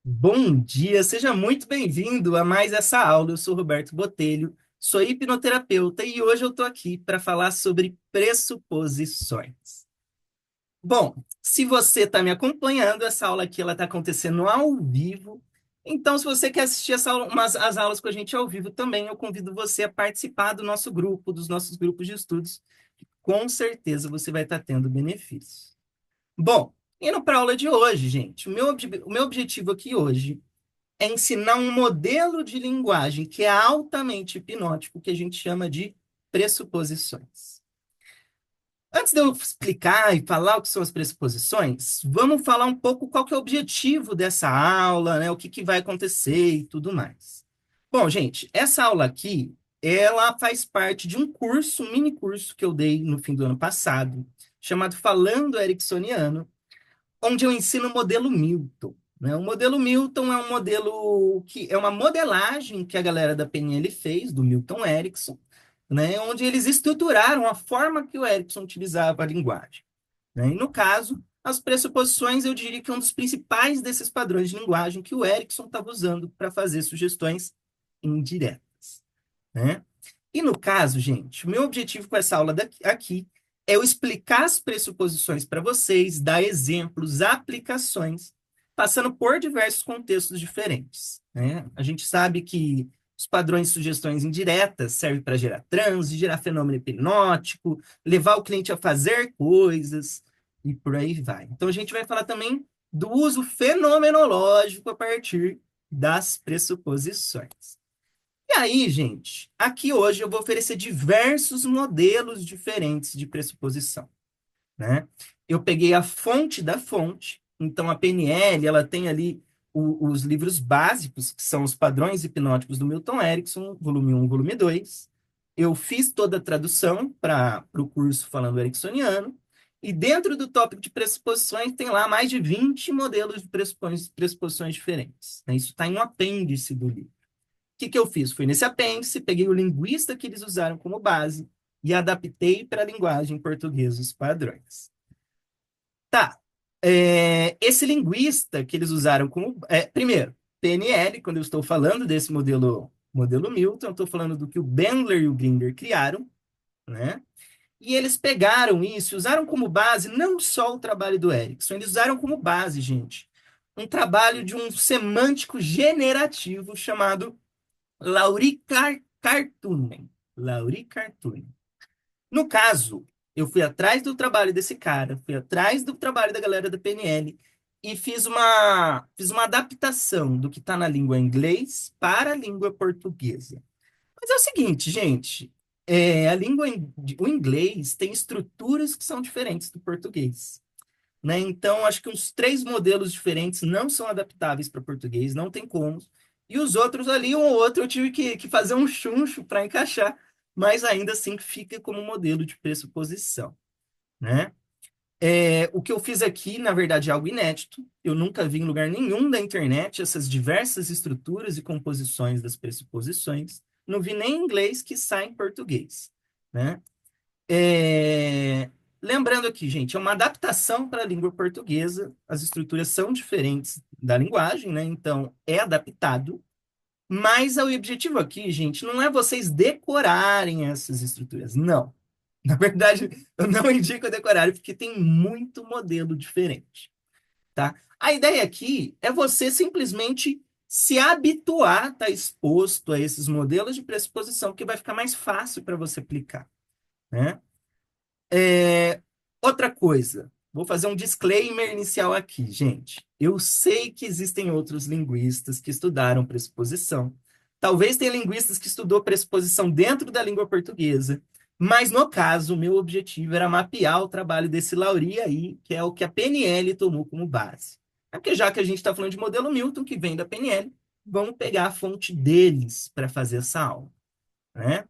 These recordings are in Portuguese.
Bom dia, seja muito bem-vindo a mais essa aula. Eu sou Roberto Botelho, sou hipnoterapeuta e hoje eu estou aqui para falar sobre pressuposições. Bom, se você está me acompanhando, essa aula aqui ela está acontecendo ao vivo. Então, se você quer assistir as aulas com a gente ao vivo também, eu convido você a participar do nosso grupo, dos nossos grupos de estudos. Com certeza você vai estar tendo benefícios. Bom, indo para a aula de hoje, gente, o meu objetivo aqui hoje é ensinar um modelo de linguagem que é altamente hipnótico, que a gente chama de pressuposições. Antes de eu explicar e falar o que são as pressuposições, vamos falar um pouco qual que é o objetivo dessa aula, né? O que vai acontecer e tudo mais. Bom, gente, essa aula aqui, ela faz parte de um curso, um mini curso que eu dei no fim do ano passado, chamado Falando Ericksoniano, onde eu ensino o modelo Milton. Né? O modelo Milton é um modelo que é uma modelagem que a galera da PNL fez, do Milton Erickson, né? Onde eles estruturaram a forma que o Erickson utilizava a linguagem. Né? E no caso, as pressuposições, eu diria que é um dos principais desses padrões de linguagem que o Erickson estava usando para fazer sugestões indiretas. Né? E no caso, gente, o meu objetivo com essa aula aqui é eu explicar as pressuposições para vocês, dar exemplos, aplicações, passando por diversos contextos diferentes. Né? A gente sabe que os padrões de sugestões indiretas servem para gerar transe, gerar fenômeno hipnótico, levar o cliente a fazer coisas e por aí vai. Então, a gente vai falar também do uso fenomenológico a partir das pressuposições. E aí, gente, aqui hoje eu vou oferecer diversos modelos diferentes de pressuposição, né? Eu peguei a fonte da fonte, então a PNL, ela tem ali os livros básicos, que são os padrões hipnóticos do Milton Erickson, volume um, volume 2. Eu fiz toda a tradução para o curso Falando Ericksoniano, e dentro do tópico de pressuposições tem lá mais de 20 modelos de pressuposições diferentes. Né? Isso está em um apêndice do livro. Que eu fiz? Fui nesse apêndice, peguei o linguista que eles usaram como base e adaptei para a linguagem portuguesa os padrões. Tá. Esse linguista que eles usaram como. Primeiro, PNL, quando eu estou falando desse modelo Milton, eu estou falando do que o Bandler e o Grinder criaram, né? E eles pegaram isso, usaram como base não só o trabalho do Erickson, eles usaram como base, gente, um trabalho de um semântico generativo chamado Lauri Cartunen. Lauri Cartunen. No caso, eu fui atrás do trabalho desse cara, fui atrás do trabalho da galera da PNL e fiz uma adaptação do que está na língua inglês para a língua portuguesa. Mas é o seguinte, gente, o inglês tem estruturas que são diferentes do português. Né? Então, acho que uns três modelos diferentes não são adaptáveis para português, não tem como. E os outros ali, um ou outro, eu tive que fazer um chuncho para encaixar, mas ainda assim fica como modelo de pressuposição. Né? O que eu fiz aqui, na verdade, é algo inédito. Eu nunca vi em lugar nenhum da internet essas diversas estruturas e composições das pressuposições. Não vi nem em inglês que sai em português. Né? É, Lembrando aqui, gente, é uma adaptação para a língua portuguesa, as estruturas são diferentes da linguagem, né? Então, é adaptado, mas o objetivo aqui, gente, não é vocês decorarem essas estruturas, não. Na verdade, eu não indico decorar, porque tem muito modelo diferente, tá? A ideia aqui é você simplesmente se habituar a estar exposto a esses modelos de pressuposição, que vai ficar mais fácil para você aplicar, né? Outra coisa, vou fazer um disclaimer inicial aqui, gente. Eu sei que existem outros linguistas que estudaram pressuposição. Talvez tenha linguistas que estudou pressuposição dentro da língua portuguesa, mas no caso, o meu objetivo era mapear o trabalho desse Lauri aí, que é o que a PNL tomou como base. É porque já que a gente está falando de modelo Milton, que vem da PNL, vamos pegar a fonte deles para fazer essa aula, né?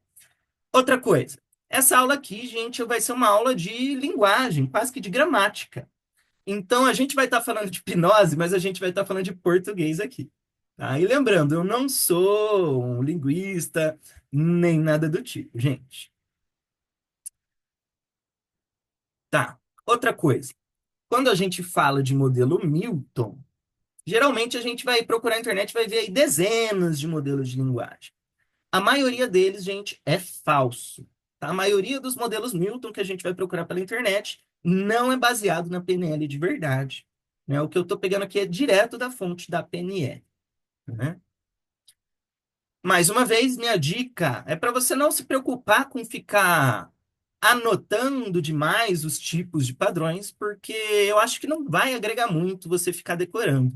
Outra coisa, essa aula aqui, gente, vai ser uma aula de linguagem, quase que de gramática. Então, a gente vai estar falando de hipnose, mas a gente vai estar falando de português aqui. Tá? E lembrando, eu não sou um linguista, nem nada do tipo, gente. Tá. Outra coisa, quando a gente fala de modelo Milton, Geralmente a gente vai procurar na internet e vai ver aí dezenas de modelos de linguagem. A maioria deles, gente, é falso. Tá? A maioria dos modelos Milton que a gente vai procurar pela internet não é baseado na PNL de verdade. Né? O que eu estou pegando aqui é direto da fonte da PNL. Né? Mais uma vez, minha dica é para você não se preocupar com ficar anotando demais os tipos de padrões, porque eu acho que não vai agregar muito você ficar decorando.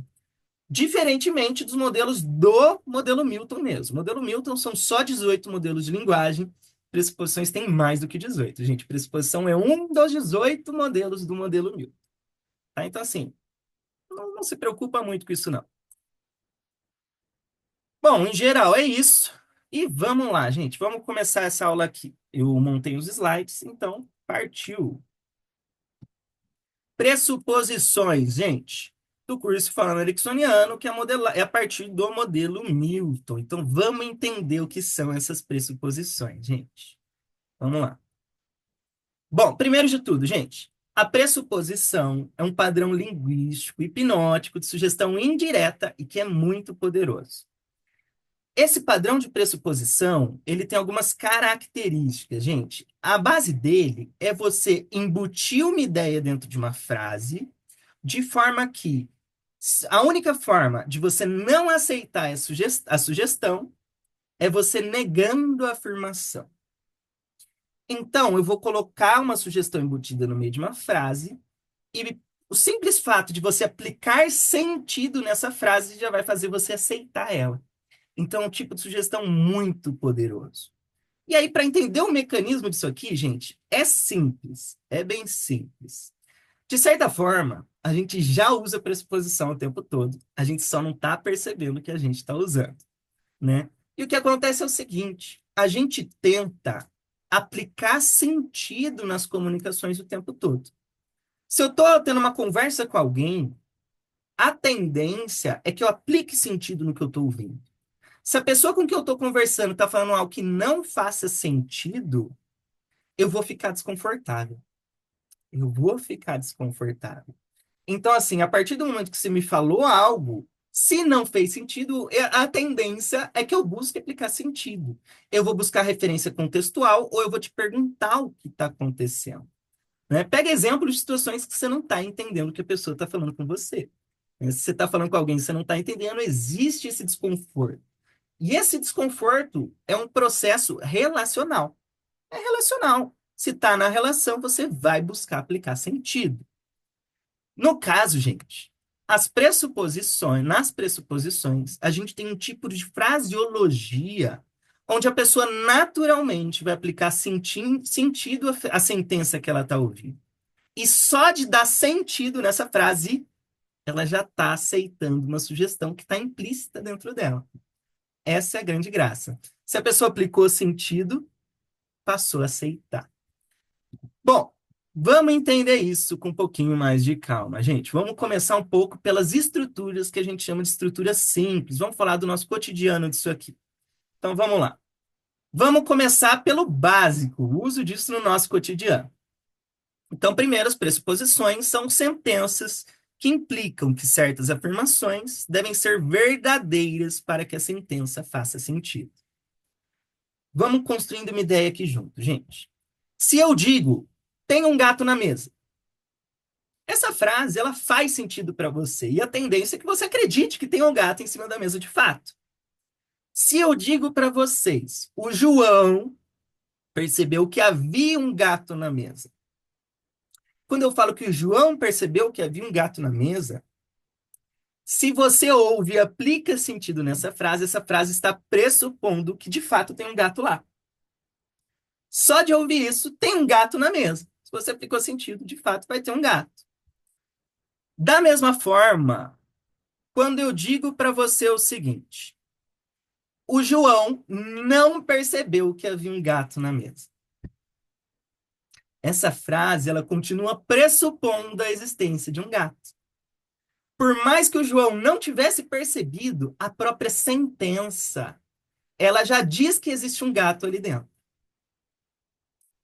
Diferentemente dos modelos do modelo Milton mesmo. O modelo Milton são só 18 modelos de linguagem, pressuposições tem mais do que 18, gente. Pressuposição é um dos 18 modelos do modelo Milton. Tá? Então, assim, não se preocupa muito com isso, não. Bom, em geral é isso. E vamos lá, gente. Vamos começar essa aula aqui. Eu montei os slides, então partiu. Pressuposições, gente, do curso Falando Ericksoniano, que é a partir do modelo Milton. Então, vamos entender o que são essas pressuposições, gente. Vamos lá. Bom, primeiro de tudo, gente, a pressuposição é um padrão linguístico hipnótico de sugestão indireta e que é muito poderoso. Esse padrão de pressuposição, ele tem algumas características, gente. A base dele é você embutir uma ideia dentro de uma frase, de forma que a única forma de você não aceitar a sugestão é você negando a afirmação. Então, eu vou colocar uma sugestão embutida no meio de uma frase e o simples fato de você aplicar sentido nessa frase já vai fazer você aceitar ela. Então, é um tipo de sugestão muito poderoso. E aí, para entender o mecanismo disso aqui, gente, é simples, é bem simples. De certa forma, a gente já usa pressuposição o tempo todo, a gente só não está percebendo que a gente está usando, né? E o que acontece é o seguinte, a gente tenta aplicar sentido nas comunicações o tempo todo. Se eu estou tendo uma conversa com alguém, a tendência é que eu aplique sentido no que eu estou ouvindo. Se a pessoa com quem eu estou conversando está falando algo que não faça sentido, eu vou ficar desconfortável. Eu vou ficar desconfortável. Então, assim, a partir do momento que você me falou algo, se não fez sentido, a tendência é que eu busque aplicar sentido. Eu vou buscar referência contextual ou eu vou te perguntar o que está acontecendo. Né? Pega exemplos de situações que você não está entendendo o que a pessoa está falando com você. Se você está falando com alguém que você não está entendendo, existe esse desconforto. E esse desconforto é um processo relacional. É relacional. Se está na relação, você vai buscar aplicar sentido. No caso, gente, nas pressuposições, a gente tem um tipo de fraseologia onde a pessoa naturalmente vai aplicar sentido à sentença que ela está ouvindo. E só de dar sentido nessa frase, ela já está aceitando uma sugestão que está implícita dentro dela. Essa é a grande graça. Se a pessoa aplicou sentido, passou a aceitar. Bom, vamos entender isso com um pouquinho mais de calma, gente. Vamos começar um pouco pelas estruturas que a gente chama de estruturas simples. Vamos falar do nosso cotidiano disso aqui. Então, vamos lá. Vamos começar pelo básico, o uso disso no nosso cotidiano. Então, primeiro, as pressuposições são sentenças que implicam que certas afirmações devem ser verdadeiras para que a sentença faça sentido. Vamos construindo uma ideia aqui junto, gente. Se eu digo, tem um gato na mesa, essa frase ela faz sentido para você e a tendência é que você acredite que tem um gato em cima da mesa de fato. Se eu digo para vocês, o João percebeu que havia um gato na mesa. Quando eu falo que o João percebeu que havia um gato na mesa, se você ouve e aplica sentido nessa frase, essa frase está pressupondo que de fato tem um gato lá. Só de ouvir isso, tem um gato na mesa. Se você aplicou sentido, de fato vai ter um gato. Da mesma forma, quando eu digo para você o seguinte, o João não percebeu que havia um gato na mesa. Essa frase, ela continua pressupondo a existência de um gato. Por mais que o João não tivesse percebido, a própria sentença, ela já diz que existe um gato ali dentro.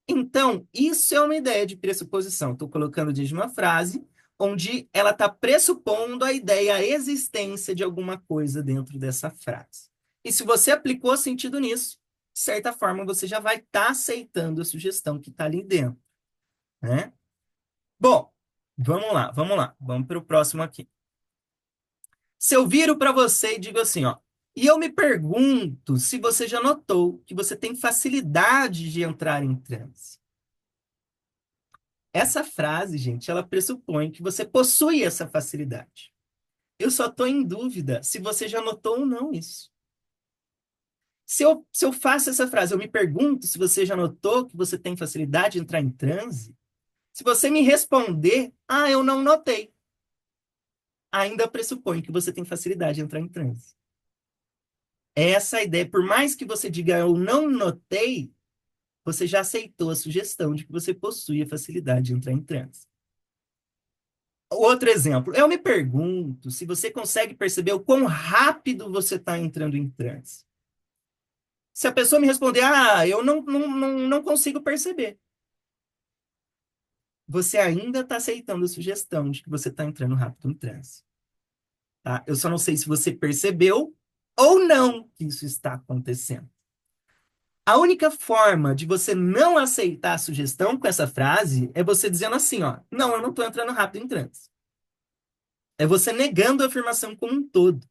Então, isso é uma ideia de pressuposição. Estou colocando diante de uma frase onde ela está pressupondo a ideia, a existência de alguma coisa dentro dessa frase. E se você aplicou sentido nisso, de certa forma você já vai estar aceitando a sugestão que está ali dentro, né? Bom, vamos lá, vamos para o próximo aqui. Se eu viro para você e digo assim, ó, e eu me pergunto se você já notou que você tem facilidade de entrar em transe. Essa frase, gente, ela pressupõe que você possui essa facilidade. Eu só estou em dúvida se você já notou ou não isso. Se eu faço essa frase, eu me pergunto se você já notou que você tem facilidade de entrar em transe. Se você me responder, ah, eu não notei, ainda pressupõe que você tem facilidade de entrar em transe. Essa ideia, por mais que você diga eu não notei, você já aceitou a sugestão de que você possui a facilidade de entrar em transe. Outro exemplo, eu me pergunto se você consegue perceber o quão rápido você está entrando em transe. Se a pessoa me responder, ah, eu não consigo perceber, você ainda está aceitando a sugestão de que você está entrando rápido em transe. Tá? Eu só não sei se você percebeu ou não que isso está acontecendo. A única forma de você não aceitar a sugestão com essa frase é você dizendo assim, ó, não, eu não estou entrando rápido em transe. É você negando a afirmação como um todo,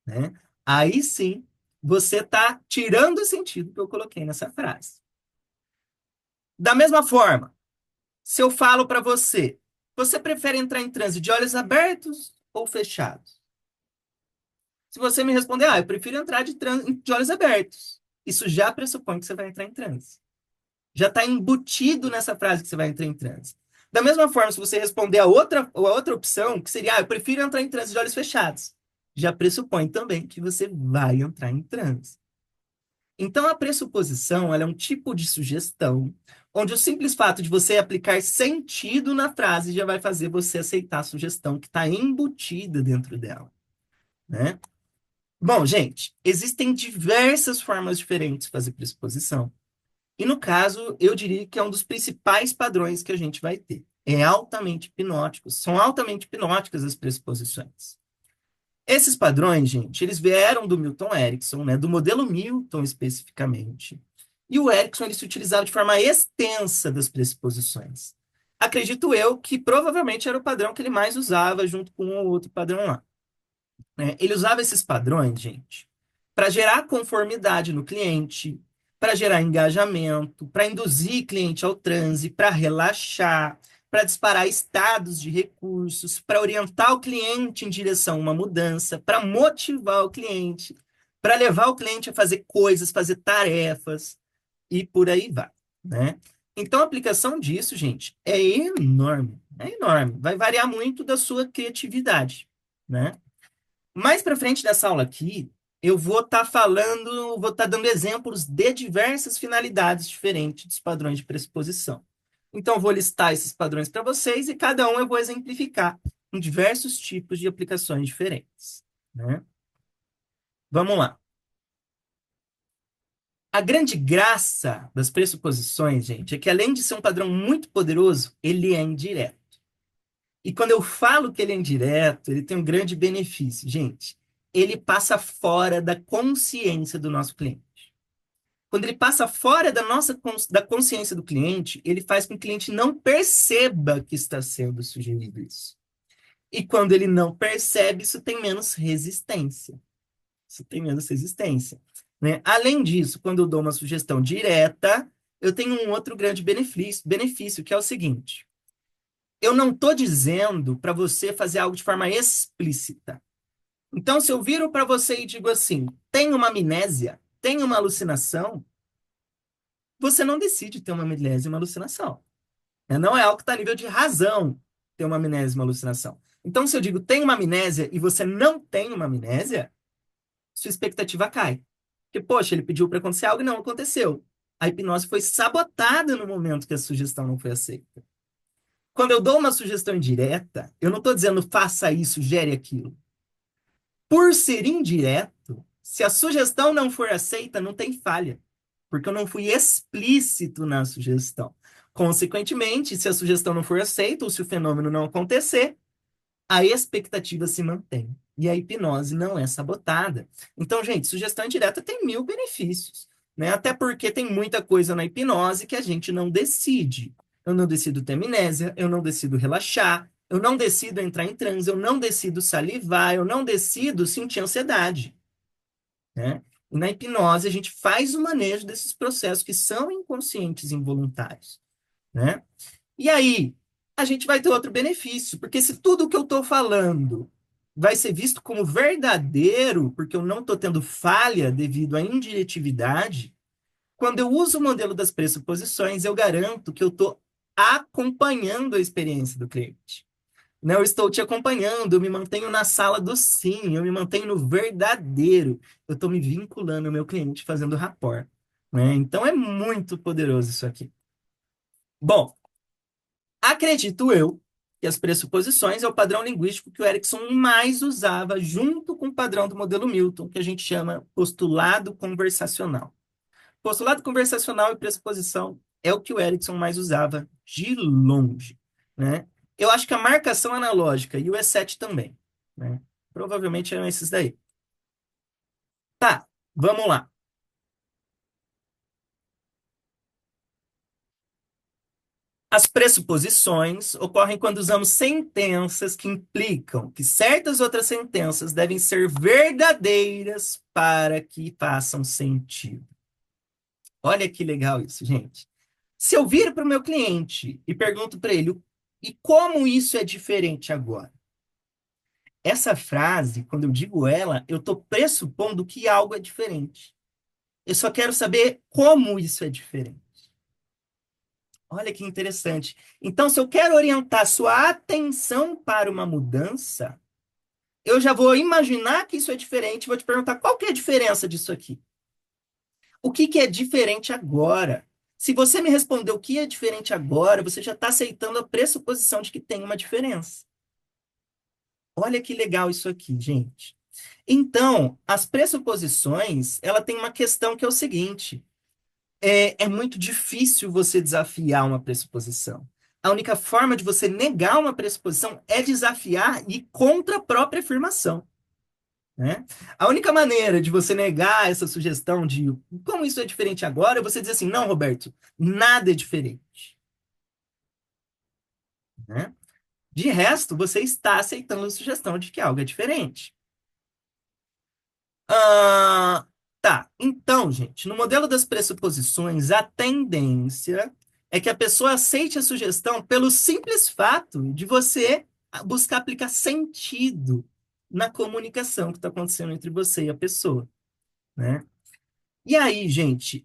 né? Aí sim, você está tirando o sentido que eu coloquei nessa frase. Da mesma forma, se eu falo para você, você prefere entrar em transe de olhos abertos ou fechados? Se você me responder, ah, eu prefiro entrar de olhos abertos, isso já pressupõe que você vai entrar em transe. Já está embutido nessa frase que você vai entrar em transe. Da mesma forma, se você responder a outra opção, que seria, ah, eu prefiro entrar em transe de olhos fechados, já pressupõe também que você vai entrar em transe. Então, a pressuposição, ela é um tipo de sugestão, onde o simples fato de você aplicar sentido na frase já vai fazer você aceitar a sugestão que está embutida dentro dela, né? Bom, gente, existem diversas formas diferentes de fazer pressuposição. E no caso, eu diria que é um dos principais padrões que a gente vai ter. É altamente hipnótico, são altamente hipnóticas as pressuposições. Esses padrões, gente, eles vieram do Milton Erickson, né, do modelo Milton especificamente. E o Erickson ele se utilizava de forma extensa das pressuposições. Acredito eu que provavelmente era o padrão que ele mais usava junto com o outro padrão lá, né? Ele usava esses padrões, gente, para gerar conformidade no cliente, para gerar engajamento, para induzir cliente ao transe, para relaxar, para disparar estados de recursos, para orientar o cliente em direção a uma mudança, para motivar o cliente, para levar o cliente a fazer coisas, fazer tarefas e por aí vai, né? Então, a aplicação disso, gente, é enorme, é enorme. Vai variar muito da sua criatividade, né? Mais para frente dessa aula aqui, eu vou estar falando, vou estar dando exemplos de diversas finalidades diferentes dos padrões de pressuposição. Então, eu vou listar esses padrões para vocês e cada um eu vou exemplificar em diversos tipos de aplicações diferentes, né? Vamos lá. A grande graça das pressuposições, gente, é que além de ser um padrão muito poderoso, ele é indireto. E quando eu falo que ele é indireto, ele tem um grande benefício, gente. Ele passa fora da consciência do nosso cliente. Quando ele passa fora da consciência do cliente, ele faz com que o cliente não perceba que está sendo sugerido isso. E quando ele não percebe, isso tem menos resistência. Isso tem menos resistência, né? Além disso, quando eu dou uma sugestão direta, eu tenho um outro grande benefício, que é o seguinte: eu não estou dizendo para você fazer algo de forma explícita. Então, se eu viro para você e digo assim, tem uma amnésia, tem uma alucinação, você não decide ter uma amnésia e uma alucinação. Não é algo que está a nível de razão ter uma amnésia e uma alucinação. Então, se eu digo tem uma amnésia e você não tem uma amnésia, sua expectativa cai. Porque, poxa, ele pediu para acontecer algo e não aconteceu. A hipnose foi sabotada no momento que a sugestão não foi aceita. Quando eu dou uma sugestão indireta, eu não estou dizendo faça isso, gere aquilo. Por ser indireto, se a sugestão não for aceita, não tem falha, porque eu não fui explícito na sugestão. Consequentemente, se a sugestão não for aceita ou se o fenômeno não acontecer, a expectativa se mantém e a hipnose não é sabotada. Então, gente, sugestão indireta tem mil benefícios, né? Até porque tem muita coisa na hipnose que a gente não decide. Eu não decido ter amnésia, eu não decido relaxar, eu não decido entrar em transe, eu não decido salivar, eu não decido sentir ansiedade, né? E na hipnose a gente faz o manejo desses processos que são inconscientes e involuntários, né? E aí, a gente vai ter outro benefício, porque se tudo que eu estou falando vai ser visto como verdadeiro, porque eu não estou tendo falha devido à indiretividade, quando eu uso o modelo das pressuposições, eu garanto que eu estou acompanhando a experiência do cliente. Né? Eu estou te acompanhando, eu me mantenho na sala do sim, eu me mantenho no verdadeiro, eu estou me vinculando ao meu cliente, fazendo rapport. Né? Então é muito poderoso isso aqui. Bom, acredito eu que as pressuposições é o padrão linguístico que o Erickson mais usava junto com o padrão do modelo Milton, que a gente chama postulado conversacional. Postulado conversacional e pressuposição é o que o Erickson mais usava de longe, né? Eu acho que a marcação analógica e o E7 também, né? Provavelmente eram esses daí. Tá, vamos lá. As pressuposições ocorrem quando usamos sentenças que implicam que certas outras sentenças devem ser verdadeiras para que façam sentido. Olha que legal isso, gente. Se eu viro para o meu cliente e pergunto para ele, e como isso é diferente agora? Essa frase, quando eu digo ela, eu estou pressupondo que algo é diferente. Eu só quero saber como isso é diferente. Olha que interessante. Então, se eu quero orientar sua atenção para uma mudança, eu já vou imaginar que isso é diferente, vou te perguntar qual que é a diferença disso aqui? O que que é diferente agora? Se você me responder o que é diferente agora, você já está aceitando a pressuposição de que tem uma diferença. Olha que legal isso aqui, gente. Então, as pressuposições, ela tem uma questão que é o seguinte: é muito difícil você desafiar uma pressuposição. A única forma de você negar uma pressuposição é desafiar e contra a própria afirmação, né? A única maneira de você negar essa sugestão de como isso é diferente agora é você dizer assim, não, Roberto, nada é diferente, né? De resto, você está aceitando a sugestão de que algo é diferente. Ah, tá. Então, gente, no modelo das pressuposições, a tendência é que a pessoa aceite a sugestão pelo simples fato de você buscar aplicar sentido na comunicação que está acontecendo entre você e a pessoa, né? E aí, gente,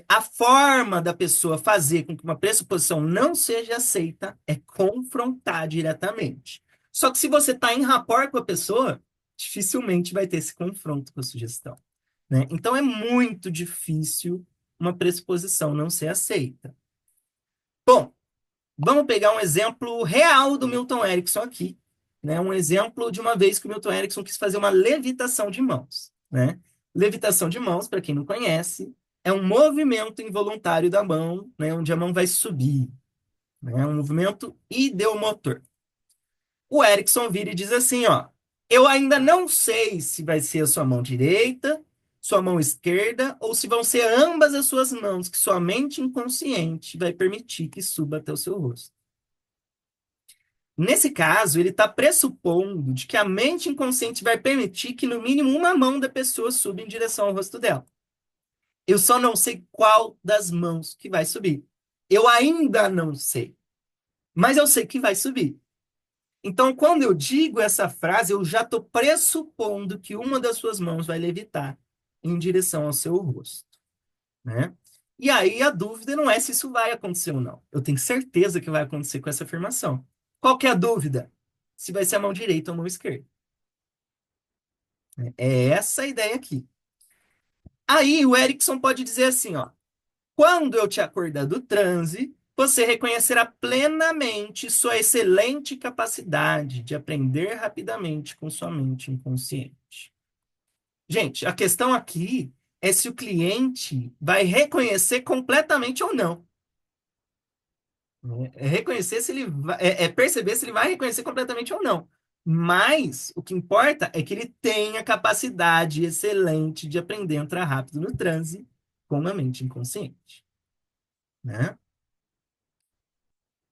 a forma da pessoa fazer com que uma pressuposição não seja aceita é confrontar diretamente. Só que se você está em rapport com a pessoa, dificilmente vai ter esse confronto com a sugestão, né? Então é muito difícil uma pressuposição não ser aceita. Bom, vamos pegar um exemplo real do Milton Erickson aqui, né? Um exemplo de uma vez que o Milton Erickson quis fazer uma levitação de mãos, né? Levitação de mãos, para quem não conhece, é um movimento involuntário da mão, né? Onde a mão vai subir, né? É um movimento ideomotor. O Erickson vira e diz assim, ó, eu ainda não sei se vai ser a sua mão direita, sua mão esquerda, ou se vão ser ambas as suas mãos, que sua mente inconsciente vai permitir que suba até o seu rosto. Nesse caso, ele está pressupondo de que a mente inconsciente vai permitir que, no mínimo, uma mão da pessoa suba em direção ao rosto dela. Eu só não sei qual das mãos que vai subir. Eu ainda não sei, mas eu sei que vai subir. Então, quando eu digo essa frase, eu já estou pressupondo que uma das suas mãos vai levitar em direção ao seu rosto, né? E aí a dúvida não é se isso vai acontecer ou não. Eu tenho certeza que vai acontecer com essa afirmação. Qual que é a dúvida? Se vai ser a mão direita ou a mão esquerda. É essa a ideia aqui. Aí o Erickson pode dizer assim, ó, quando eu te acordar do transe, você reconhecerá plenamente sua excelente capacidade de aprender rapidamente com sua mente inconsciente. Gente, a questão aqui é se o cliente vai reconhecer completamente ou não. Né? É reconhecer se ele é perceber se ele vai reconhecer completamente ou não. Mas o que importa é que ele tenha capacidade excelente de aprender a entrar rápido no transe com a mente inconsciente, né?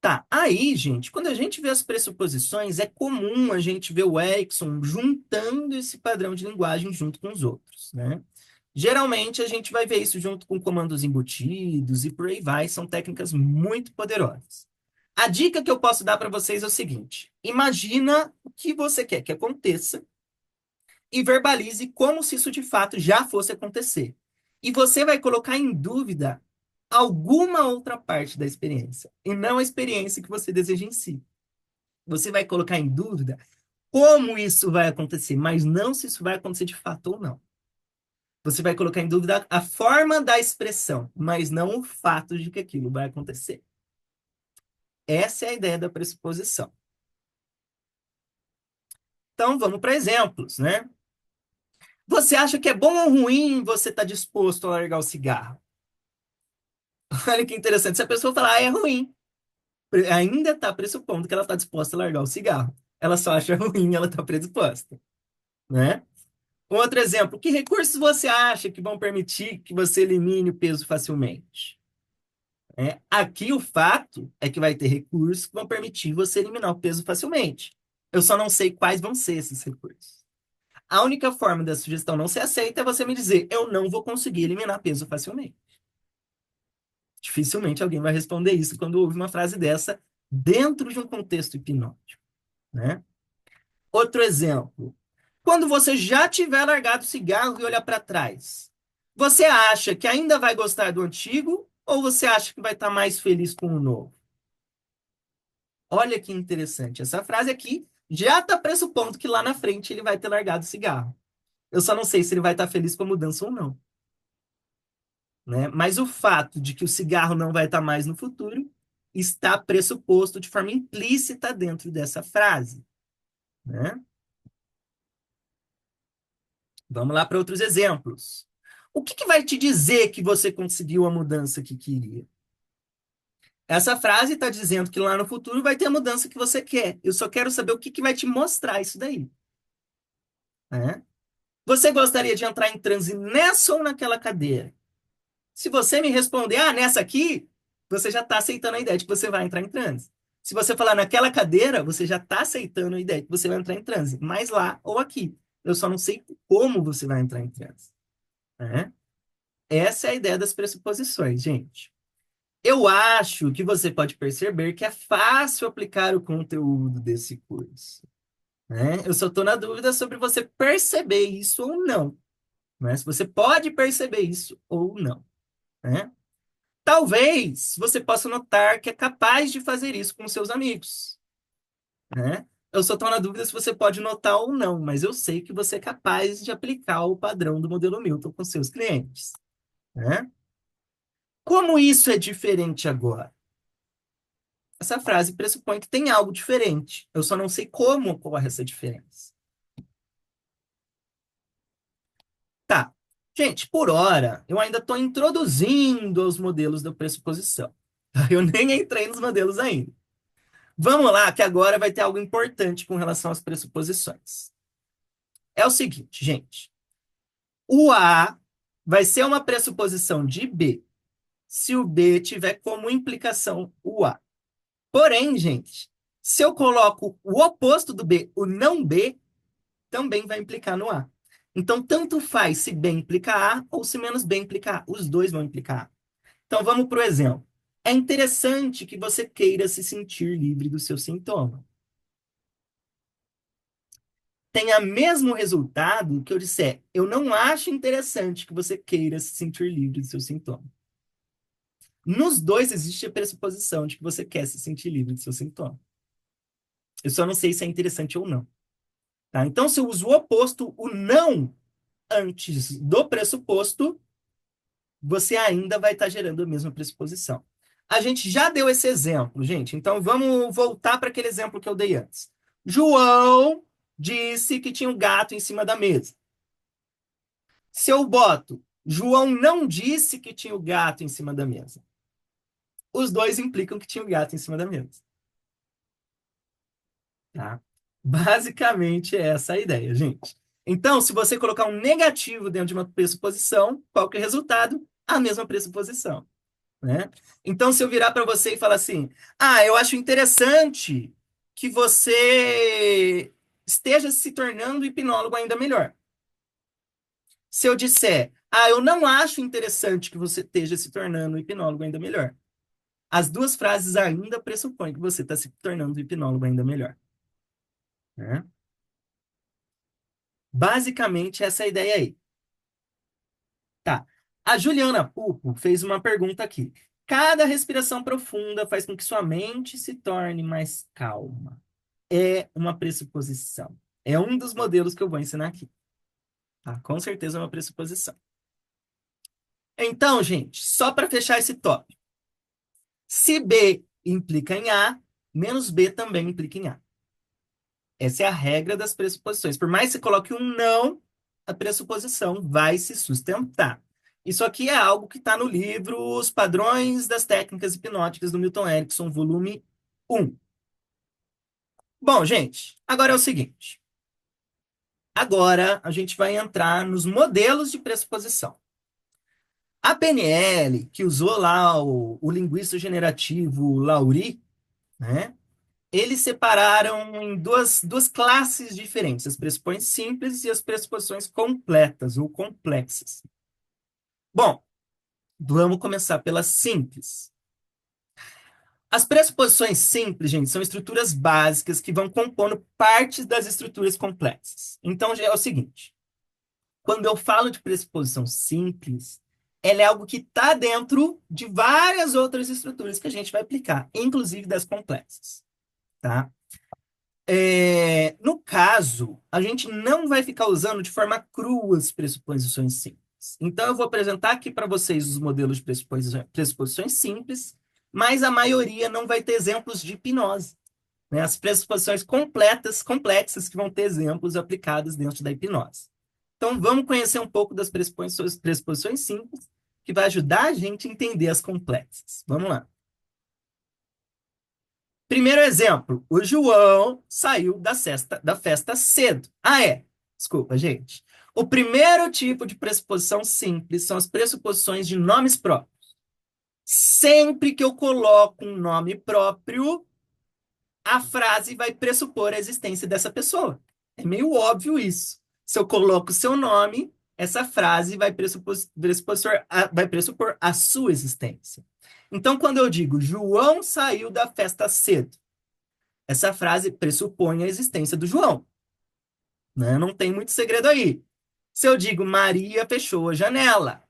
Tá, aí, gente, quando a gente vê as pressuposições, é comum a gente ver o Erickson juntando esse padrão de linguagem junto com os outros, né? Geralmente a gente vai ver isso junto com comandos embutidos e por aí vai, são técnicas muito poderosas. A dica que eu posso dar para vocês é o seguinte: imagina o que você quer que aconteça e verbalize como se isso de fato já fosse acontecer. E você vai colocar em dúvida alguma outra parte da experiência, e não a experiência que você deseja em si. Você vai colocar em dúvida como isso vai acontecer, mas não se isso vai acontecer de fato ou não. Você vai colocar em dúvida a forma da expressão, mas não o fato de que aquilo vai acontecer. Essa é a ideia da pressuposição. Então, vamos para exemplos, né? Você acha que é bom ou ruim você estar disposto a largar o cigarro? Olha que interessante. Se a pessoa falar, é ruim, ainda está pressupondo que ela está disposta a largar o cigarro. Ela só acha ruim, ela está predisposta, né? Um outro exemplo, que recursos você acha que vão permitir que você elimine o peso facilmente? Aqui o fato é que vai ter recursos que vão permitir você eliminar o peso facilmente. Eu só não sei quais vão ser esses recursos. A única forma da sugestão não ser aceita é você me dizer, eu não vou conseguir eliminar peso facilmente. Dificilmente alguém vai responder isso quando ouve uma frase dessa dentro de um contexto hipnótico, né? Outro exemplo. Quando você já tiver largado o cigarro e olhar para trás, você acha que ainda vai gostar do antigo ou você acha que vai estar mais feliz com o novo? Olha que interessante. Essa frase aqui já está pressupondo que lá na frente ele vai ter largado o cigarro. Eu só não sei se ele vai estar feliz com a mudança ou não, né? Mas o fato de que o cigarro não vai estar mais no futuro está pressuposto de forma implícita dentro dessa frase, né? Vamos lá para outros exemplos. O que vai te dizer que você conseguiu a mudança que queria? Essa frase está dizendo que lá no futuro vai ter a mudança que você quer. Eu só quero saber o que vai te mostrar isso daí, né? Você gostaria de entrar em transe nessa ou naquela cadeira? Se você me responder, nessa aqui, você já está aceitando a ideia de que você vai entrar em transe. Se você falar naquela cadeira, você já está aceitando a ideia de que você vai entrar em transe. Mais lá ou aqui. Eu só não sei como você vai entrar em transe, né? Essa é a ideia das pressuposições, gente. Eu acho que você pode perceber que é fácil aplicar o conteúdo desse curso, né? Eu só estou na dúvida sobre você perceber isso ou não, né? Se você pode perceber isso ou não, né? Talvez você possa notar que é capaz de fazer isso com seus amigos, né? Eu só estou na dúvida se você pode notar ou não, mas eu sei que você é capaz de aplicar o padrão do modelo Milton com seus clientes, né? Como isso é diferente agora? Essa frase pressupõe que tem algo diferente. Eu só não sei como ocorre essa diferença. Tá. Gente, por hora, eu ainda estou introduzindo os modelos da pressuposição. Eu nem entrei nos modelos ainda. Vamos lá, que agora vai ter algo importante com relação às pressuposições. É o seguinte, gente. O A vai ser uma pressuposição de B se o B tiver como implicação o A. Porém, gente, se eu coloco o oposto do B, o não B, também vai implicar no A. Então, tanto faz se B implica A ou se menos B implica A. Os dois vão implicar A. Então, vamos para o exemplo. É interessante que você queira se sentir livre do seu sintoma. Tenha mesmo resultado que eu disser, eu não acho interessante que você queira se sentir livre do seu sintoma. Nos dois existe a pressuposição de que você quer se sentir livre do seu sintoma. Eu só não sei se é interessante ou não. Tá? Então, se eu uso o oposto, o não, antes do pressuposto, você ainda vai estar gerando a mesma pressuposição. A gente já deu esse exemplo, gente. Então, vamos voltar para aquele exemplo que eu dei antes. João disse que tinha um gato em cima da mesa. Se eu boto, João não disse que tinha o gato em cima da mesa. Os dois implicam que tinha um gato em cima da mesa, tá? Basicamente é essa a ideia, gente. Então, se você colocar um negativo dentro de uma pressuposição, qual que é o resultado? A mesma pressuposição, né? Então, se eu virar para você e falar assim, eu acho interessante que você esteja se tornando hipnólogo ainda melhor. Se eu disser, eu não acho interessante que você esteja se tornando hipnólogo ainda melhor. As duas frases ainda pressupõem que você está se tornando hipnólogo ainda melhor, né? Basicamente, essa é a ideia aí. Tá. A Juliana Pupo fez uma pergunta aqui. Cada respiração profunda faz com que sua mente se torne mais calma. É uma pressuposição. É um dos modelos que eu vou ensinar aqui. Tá? Com certeza é uma pressuposição. Então, gente, só para fechar esse tópico. Se B implica em A, menos B também implica em A. Essa é a regra das pressuposições. Por mais que você coloque um não, a pressuposição vai se sustentar. Isso aqui é algo que está no livro Os Padrões das Técnicas Hipnóticas do Milton Erickson, volume 1. Bom, gente, agora é o seguinte. Agora a gente vai entrar nos modelos de pressuposição. A PNL, que usou lá o linguista generativo Laurie, né? Eles separaram em duas classes diferentes, as pressuposições simples e as pressuposições completas ou complexas. Bom, vamos começar pela simples. As pressuposições simples, gente, são estruturas básicas que vão compondo partes das estruturas complexas. Então, é o seguinte: quando eu falo de pressuposição simples, ela é algo que está dentro de várias outras estruturas que a gente vai aplicar, inclusive das complexas, tá? No caso, a gente não vai ficar usando de forma crua as pressuposições simples. Então, eu vou apresentar aqui para vocês os modelos de pressuposições simples, mas a maioria não vai ter exemplos de hipnose, né? As pressuposições complexas que vão ter exemplos aplicados dentro da hipnose. Então, vamos conhecer um pouco das pressuposições simples, que vai ajudar a gente a entender as complexas. Vamos lá. Primeiro exemplo, o João saiu da festa cedo. Desculpa, gente. O primeiro tipo de pressuposição simples são as pressuposições de nomes próprios. Sempre que eu coloco um nome próprio, a frase vai pressupor a existência dessa pessoa. É meio óbvio isso. Se eu coloco o seu nome, essa frase vai pressupor a sua existência. Então, quando eu digo João saiu da festa cedo, essa frase pressupõe a existência do João, né? Não tem muito segredo aí. Se eu digo Maria fechou a janela,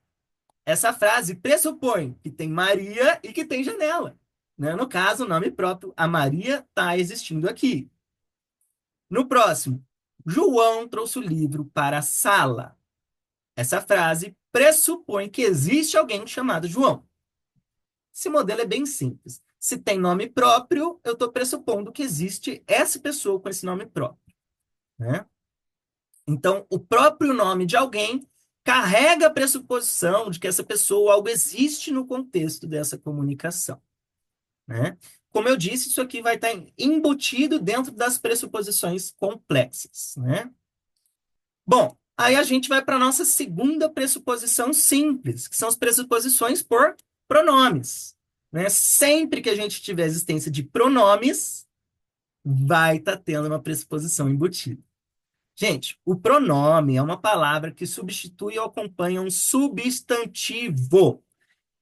essa frase pressupõe que tem Maria e que tem janela, né? No caso, o nome próprio, a Maria está existindo aqui. No próximo, João trouxe o livro para a sala. Essa frase pressupõe que existe alguém chamado João. Esse modelo é bem simples. Se tem nome próprio, eu estou pressupondo que existe essa pessoa com esse nome próprio, né? Então, o próprio nome de alguém carrega a pressuposição de que essa pessoa ou algo existe no contexto dessa comunicação, né? Como eu disse, isso aqui vai estar embutido dentro das pressuposições complexas, né? Bom, aí a gente vai para a nossa segunda pressuposição simples, que são as pressuposições por pronomes, né? Sempre que a gente tiver existência de pronomes, vai estar tendo uma pressuposição embutida. Gente, o pronome é uma palavra que substitui ou acompanha um substantivo.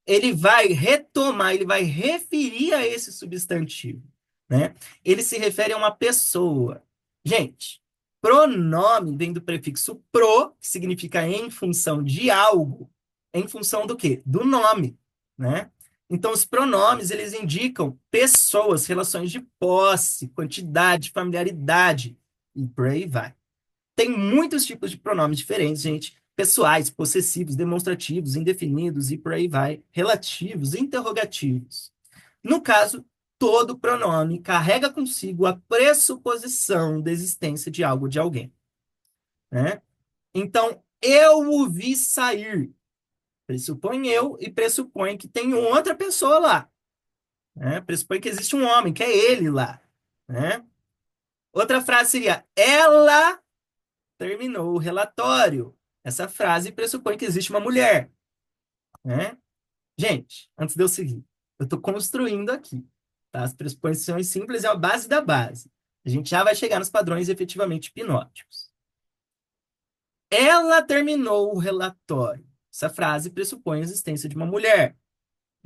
Ele vai retomar, ele vai referir a esse substantivo, né? Ele se refere a uma pessoa. Gente, pronome vem do prefixo pro, que significa em função de algo, em função do quê? Do nome, né? Então, os pronomes, eles indicam pessoas, relações de posse, quantidade, familiaridade, e por aí vai. Tem muitos tipos de pronomes diferentes, gente. Pessoais, possessivos, demonstrativos, indefinidos e por aí vai. Relativos, interrogativos. No caso, todo pronome carrega consigo a pressuposição da existência de algo ou de alguém, né? Então, eu o vi sair. Pressupõe eu e pressupõe que tem outra pessoa lá. né? Pressupõe que existe um homem, que é ele lá, né? Outra frase seria: ela terminou o relatório. Essa frase pressupõe que existe uma mulher, né? Gente, antes de eu seguir, eu estou construindo aqui, tá? As pressuposições simples é a base da base. A gente já vai chegar nos padrões efetivamente hipnóticos. Ela terminou o relatório. Essa frase pressupõe a existência de uma mulher,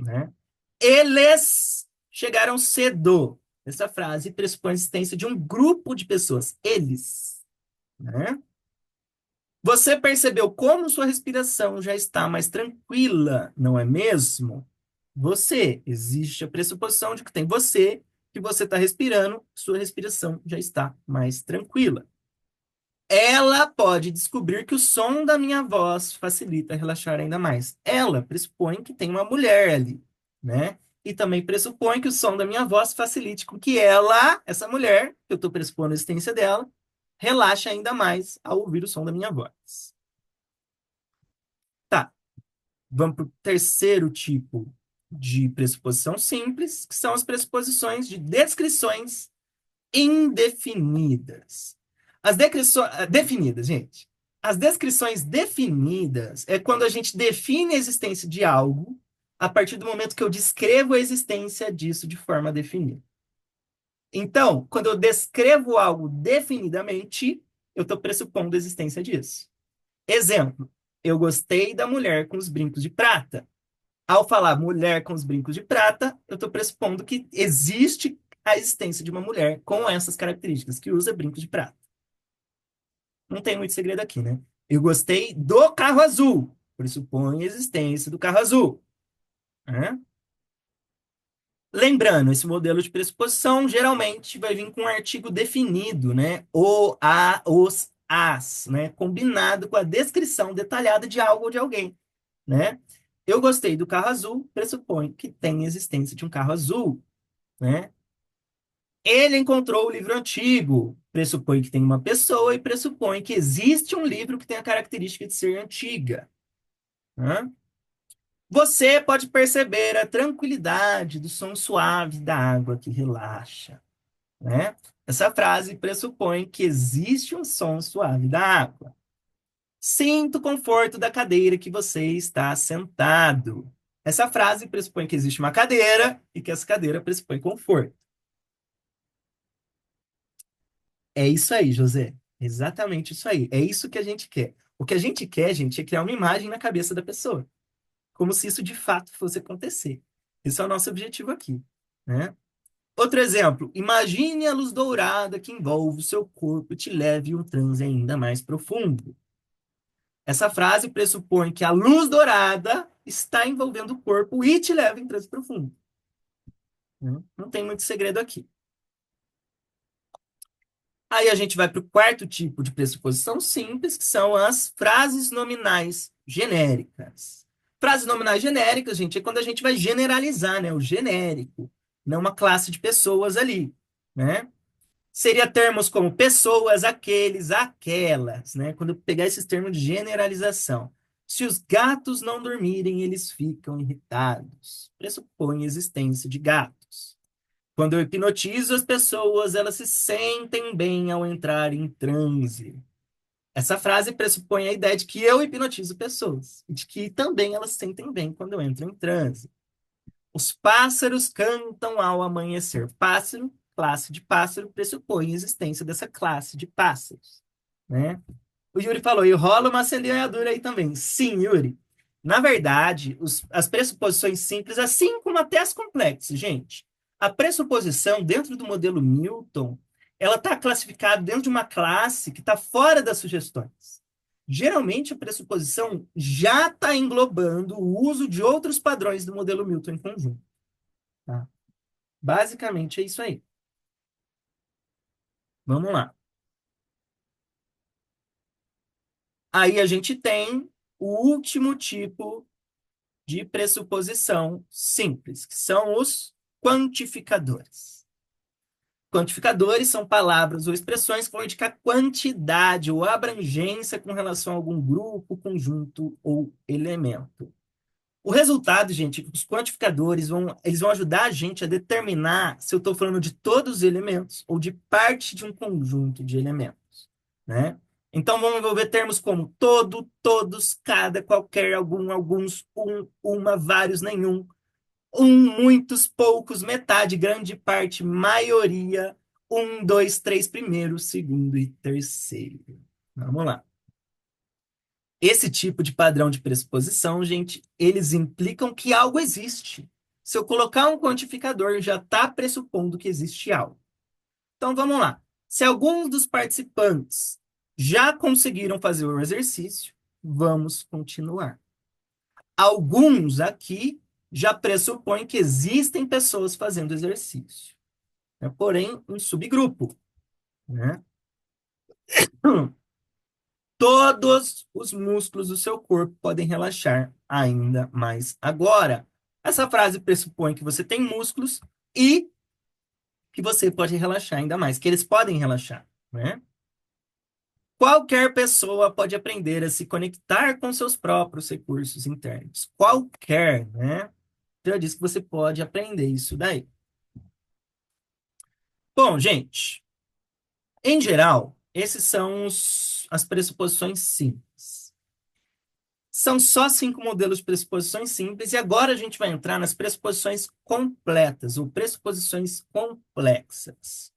né? Eles chegaram cedo. Essa frase pressupõe a existência de um grupo de pessoas. Eles, né? Você percebeu como sua respiração já está mais tranquila, não é mesmo? Você, existe a pressuposição de que tem você, que você está respirando, sua respiração já está mais tranquila. Ela pode descobrir que o som da minha voz facilita relaxar ainda mais. Ela pressupõe que tem uma mulher ali, né? E também pressupõe que o som da minha voz facilite com que ela, essa mulher, que eu estou pressupondo a existência dela, relaxe ainda mais ao ouvir o som da minha voz. Tá, vamos para o terceiro tipo de pressuposição simples, que são as pressuposições de descrições indefinidas. As descrições definidas, gente. As descrições definidas é quando a gente define a existência de algo a partir do momento que eu descrevo a existência disso de forma definida. Então, quando eu descrevo algo definidamente, eu estou pressupondo a existência disso. Exemplo, eu gostei da mulher com os brincos de prata. Ao falar mulher com os brincos de prata, eu estou pressupondo que existe a existência de uma mulher com essas características, que usa brincos de prata. Não tem muito segredo aqui, né? Eu gostei do carro azul. Pressupõe a existência do carro azul, né? Lembrando, esse modelo de pressuposição geralmente vai vir com um artigo definido, né? O, a, os, as, né? Combinado com a descrição detalhada de algo ou de alguém, né? Eu gostei do carro azul, pressupõe que tem existência de um carro azul, né? Ele encontrou o livro antigo, pressupõe que tem uma pessoa e pressupõe que existe um livro que tem a característica de ser antiga, né? Você pode perceber a tranquilidade do som suave da água que relaxa, né? Essa frase pressupõe que existe um som suave da água. Sinto o conforto da cadeira que você está sentado. Essa frase pressupõe que existe uma cadeira e que essa cadeira pressupõe conforto. É isso aí, José. Exatamente isso aí. É isso que a gente quer. O que a gente quer, gente, é criar uma imagem na cabeça da pessoa, como se isso de fato fosse acontecer. Esse é o nosso objetivo aqui, né? Outro exemplo, imagine a luz dourada que envolve o seu corpo e te leve a um transe ainda mais profundo. Essa frase pressupõe que a luz dourada está envolvendo o corpo e te leva em transe profundo, né? Não tem muito segredo aqui. Aí a gente vai para o quarto tipo de pressuposição simples, que são as frases nominais genéricas. Frases nominais genéricas, gente, é quando a gente vai generalizar, né? O genérico, não uma classe de pessoas ali, né? Seria termos como pessoas, aqueles, aquelas, né? Quando eu pegar esses termos de generalização. Se os gatos não dormirem, eles ficam irritados. Pressupõe a existência de gatos. Quando eu hipnotizo as pessoas, elas se sentem bem ao entrar em transe. Essa frase pressupõe a ideia de que eu hipnotizo pessoas e de que também elas se sentem bem quando eu entro em transe. Os pássaros cantam ao amanhecer. Pássaro, classe de pássaro, pressupõe a existência dessa classe de pássaros, né? O Yuri falou, e rola uma semeadura aí também. Sim, Yuri. Na verdade, as pressuposições simples, assim como até as complexas, gente. A pressuposição dentro do modelo Newton, ela está classificada dentro de uma classe que está fora das sugestões. Geralmente, a pressuposição já está englobando o uso de outros padrões do modelo Newton em conjunto. Tá? Basicamente, é isso aí. Vamos lá. Aí a gente tem o último tipo de pressuposição simples, que são os quantificadores. Quantificadores são palavras ou expressões que vão indicar quantidade ou abrangência com relação a algum grupo, conjunto ou elemento. O resultado, gente, os quantificadores eles vão ajudar a gente a determinar se eu estou falando de todos os elementos ou de parte de um conjunto de elementos, né? Então, vamos envolver termos como todo, todos, cada, qualquer, algum, alguns, um, uma, vários, nenhum, muitos, poucos, metade, grande parte, maioria, dois, três, primeiro, segundo e terceiro. Vamos lá. Esse tipo de padrão de pressuposição, gente, eles implicam que algo existe. Se eu colocar um quantificador, já está pressupondo que existe algo. Então, vamos lá. Se alguns dos participantes já conseguiram fazer o exercício, vamos continuar. Alguns aqui já pressupõem que existem pessoas fazendo exercício, né? Porém, um subgrupo, né? Todos os músculos do seu corpo podem relaxar ainda mais agora. Essa frase pressupõe que você tem músculos e que você pode relaxar ainda mais, que eles podem relaxar, né? Qualquer pessoa pode aprender a se conectar com seus próprios recursos internos. Qualquer, né? Já disse que você pode aprender isso daí. Bom, gente, em geral, esses são as pressuposições simples. São só 5 modelos de pressuposições simples, e agora a gente vai entrar nas pressuposições completas, ou pressuposições complexas.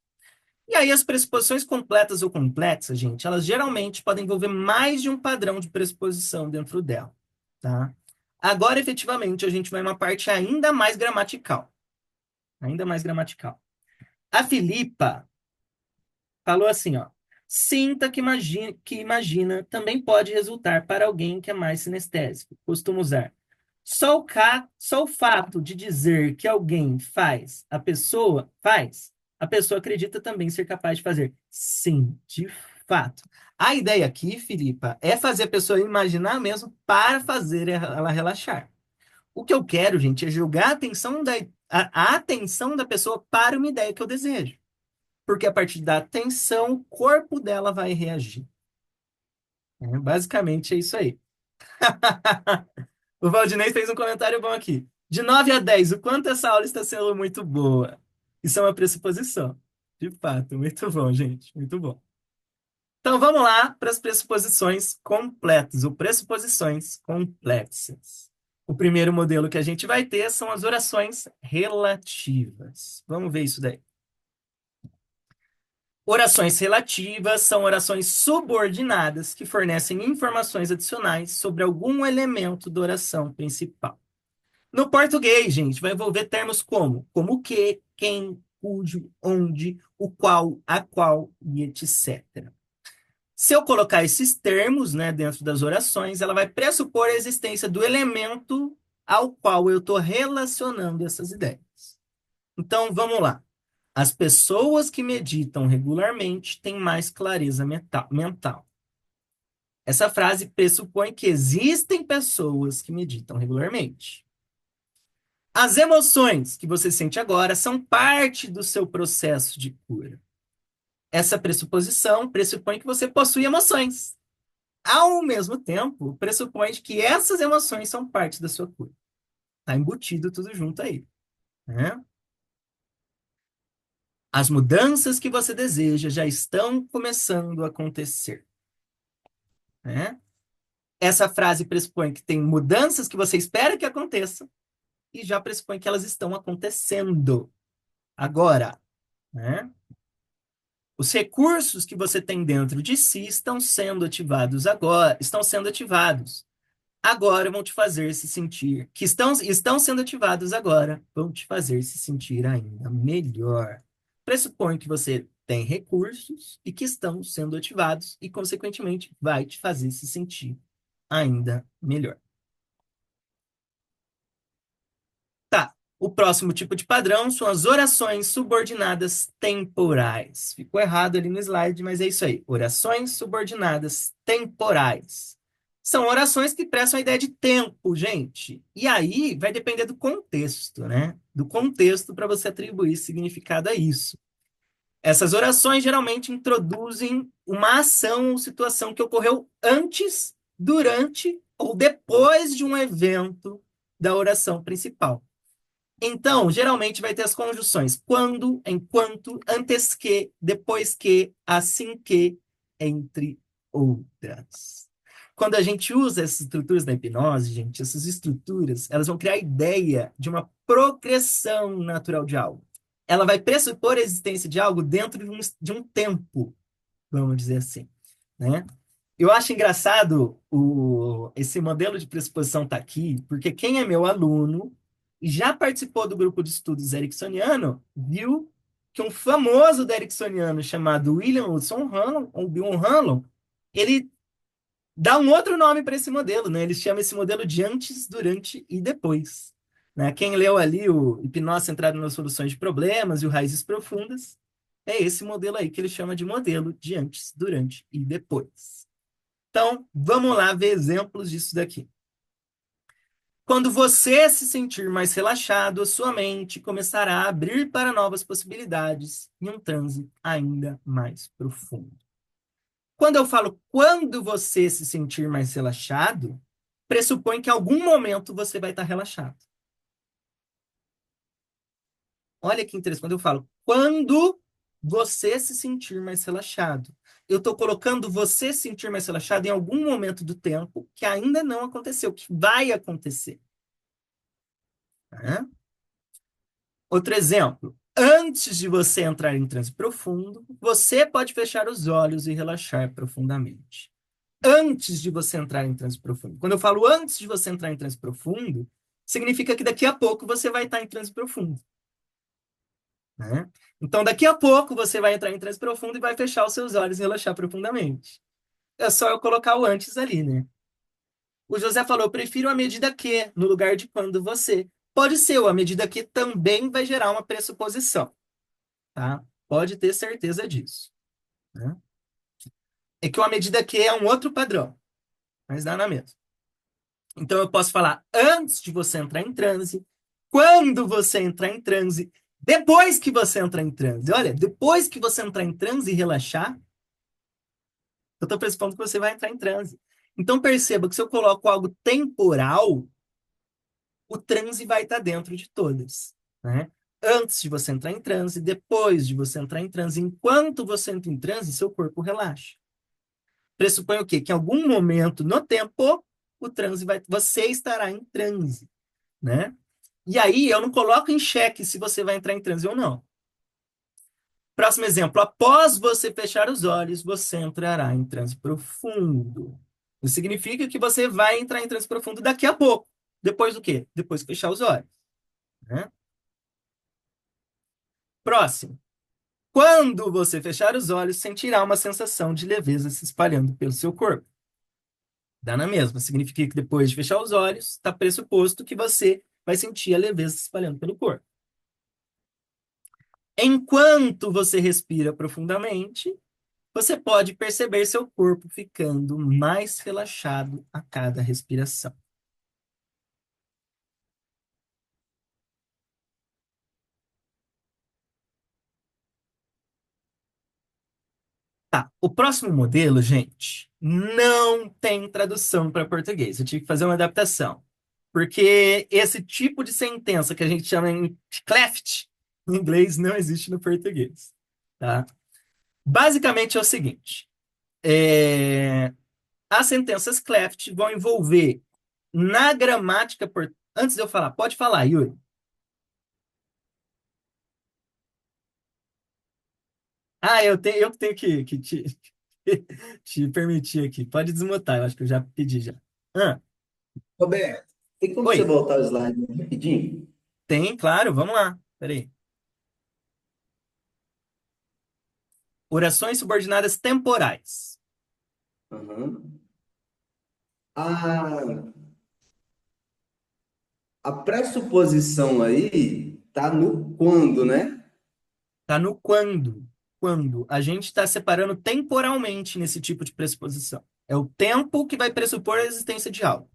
E aí, as pressuposições completas ou complexas, gente, elas geralmente podem envolver mais de um padrão de pressuposição dentro dela, tá? Agora, efetivamente, a gente vai em uma parte ainda mais gramatical. Ainda mais gramatical. A Filipa falou assim, ó. Sinta que imagina também pode resultar para alguém que é mais sinestésico. Costuma usar. Só o fato de dizer que alguém a pessoa acredita também ser capaz de fazer. Sim, de fato. A ideia aqui, Filipa, é fazer a pessoa imaginar mesmo para fazer ela relaxar. O que eu quero, gente, é jogar a atenção da pessoa para uma ideia que eu desejo. Porque a partir da atenção, o corpo dela vai reagir. Basicamente é isso aí. O Valdinei fez um comentário bom aqui. De 9 a 10, o quanto essa aula está sendo muito boa? Isso é uma pressuposição. De fato, muito bom, gente. Muito bom. Então vamos lá para as pressuposições completas, ou pressuposições complexas. O primeiro modelo que a gente vai ter são as orações relativas. Vamos ver isso daí. Orações relativas são orações subordinadas que fornecem informações adicionais sobre algum elemento da oração principal. No português, gente, vai envolver termos como o que, quem, cujo, onde, o qual, a qual e etc. Se eu colocar esses termos, né, dentro das orações, ela vai pressupor a existência do elemento ao qual eu estou relacionando essas ideias. Então, vamos lá. As pessoas que meditam regularmente têm mais clareza mental. Essa frase pressupõe que existem pessoas que meditam regularmente. As emoções que você sente agora são parte do seu processo de cura. Essa pressuposição pressupõe que você possui emoções. Ao mesmo tempo, pressupõe que essas emoções são parte da sua cura. Está embutido tudo junto aí, né? As mudanças que você deseja já estão começando a acontecer, né? Essa frase pressupõe que tem mudanças que você espera que aconteçam e já pressupõe que elas estão acontecendo agora, né? Os recursos que você tem dentro de si estão sendo ativados agora, estão sendo ativados. Agora vão te fazer se sentir, que estão sendo ativados agora, vão te fazer se sentir ainda melhor. Pressupõe que você tem recursos e que estão sendo ativados e, consequentemente, vai te fazer se sentir ainda melhor. Tá. O próximo tipo de padrão são as orações subordinadas temporais. Ficou errado ali no slide, mas é isso aí. Orações subordinadas temporais. São orações que prestam a ideia de tempo, gente. E aí vai depender do contexto, né? Do contexto para você atribuir significado a isso. Essas orações geralmente introduzem uma ação ou situação que ocorreu antes, durante ou depois de um evento da oração principal. Então, geralmente vai ter as conjunções quando, enquanto, antes que, depois que, assim que, entre outras. Quando a gente usa essas estruturas da hipnose, gente, essas estruturas, elas vão criar a ideia de uma progressão natural de algo. Ela vai pressupor a existência de algo dentro de um tempo, vamos dizer assim, né? Eu acho engraçado esse modelo de pressuposição tá aqui, porque quem é meu aluno e já participou do grupo de estudos ericksoniano, viu que um famoso da ericksoniano chamado William Hudson Hanlon, ou Bill Hanlon, ele dá um outro nome para esse modelo, né? Ele chama esse modelo de antes, durante e depois. Né? Quem leu ali o Hipnose Centrada nas Soluções de Problemas e o Raízes Profundas, é esse modelo aí que ele chama de modelo de antes, durante e depois. Então, vamos lá ver exemplos disso daqui. Quando você se sentir mais relaxado, a sua mente começará a abrir para novas possibilidades em um transe ainda mais profundo. Quando eu falo quando você se sentir mais relaxado, pressupõe que em algum momento você vai estar relaxado. Olha que interessante. Quando eu falo quando você se sentir mais relaxado, eu estou colocando você se sentir mais relaxado em algum momento do tempo que ainda não aconteceu, que vai acontecer. Tá? Outro exemplo. Antes de você entrar em transe profundo, você pode fechar os olhos e relaxar profundamente. Antes de você entrar em transe profundo. Quando eu falo antes de você entrar em transe profundo, significa que daqui a pouco você vai estar em transe profundo. Né? Então, daqui a pouco você vai entrar em transe profundo e vai fechar os seus olhos e relaxar profundamente. É só eu colocar o antes ali, né? O José falou, prefiro a medida que, no lugar de quando você. Pode ser, a medida que também vai gerar uma pressuposição, tá? Pode ter certeza disso. Né? É que a medida que é um outro padrão, mas dá na mesma. Então eu posso falar antes de você entrar em transe, quando você entrar em transe, depois que você entrar em transe. Olha, depois que você entrar em transe e relaxar, eu estou pressupondo que você vai entrar em transe. Então perceba que se eu coloco algo temporal, o transe vai estar dentro de todas, né? Antes de você entrar em transe, depois de você entrar em transe, enquanto você entra em transe, seu corpo relaxa. Pressupõe o quê? Que em algum momento no tempo, o transe vai, você estará em transe, né? E aí eu não coloco em xeque se você vai entrar em transe ou não. Próximo exemplo. Após você fechar os olhos, você entrará em transe profundo. Isso significa que você vai entrar em transe profundo daqui a pouco. Depois do quê? Depois que fechar os olhos. Né? Próximo. Quando você fechar os olhos, sentirá uma sensação de leveza se espalhando pelo seu corpo. Dá na mesma. Significa que depois de fechar os olhos, está pressuposto que você vai sentir a leveza se espalhando pelo corpo. Enquanto você respira profundamente, você pode perceber seu corpo ficando mais relaxado a cada respiração. Tá, o próximo modelo, gente, não tem tradução para português. Eu tive que fazer uma adaptação. Porque esse tipo de sentença que a gente chama em cleft, em inglês, não existe no português. Tá? Basicamente é o seguinte: as sentenças cleft vão envolver na gramática. Antes de eu falar, pode falar, Yuri. Ah, eu tenho que te permitir aqui. Pode desmutar, eu acho que eu já pedi já. Ah, Roberto, tem como você oi, voltar o slide rapidinho? tem, claro, vamos lá. Peraí. Orações subordinadas temporais. Aham. A, a pressuposição aí tá no quando, né? Tá no quando. Quando. A gente está separando temporalmente nesse tipo de pressuposição. É o tempo que vai pressupor a existência de algo.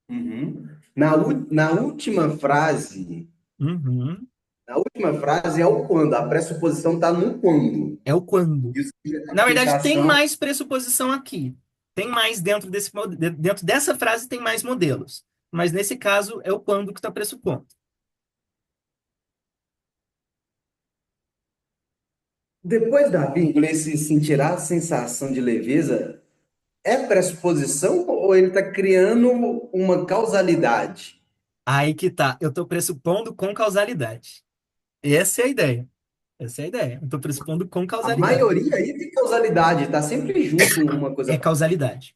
Uhum. Na última frase, Uhum. é o quando. A pressuposição tá no quando. É o quando. E o significado da Na verdade, tem aplicação. mais pressuposição aqui. Tem mais dentro dessa frase, tem mais modelos. mas nesse caso é o quando que está pressupondo. Depois da vírgula, esse sentirá a sensação de leveza é pressuposição ou ele está criando uma causalidade? Aí que tá, eu estou pressupondo com causalidade. Essa é a ideia. Essa é a ideia. Eu estou pressupondo com A causalidade. maioria aí tem causalidade, está sempre junto uma coisa É com a outra. causalidade.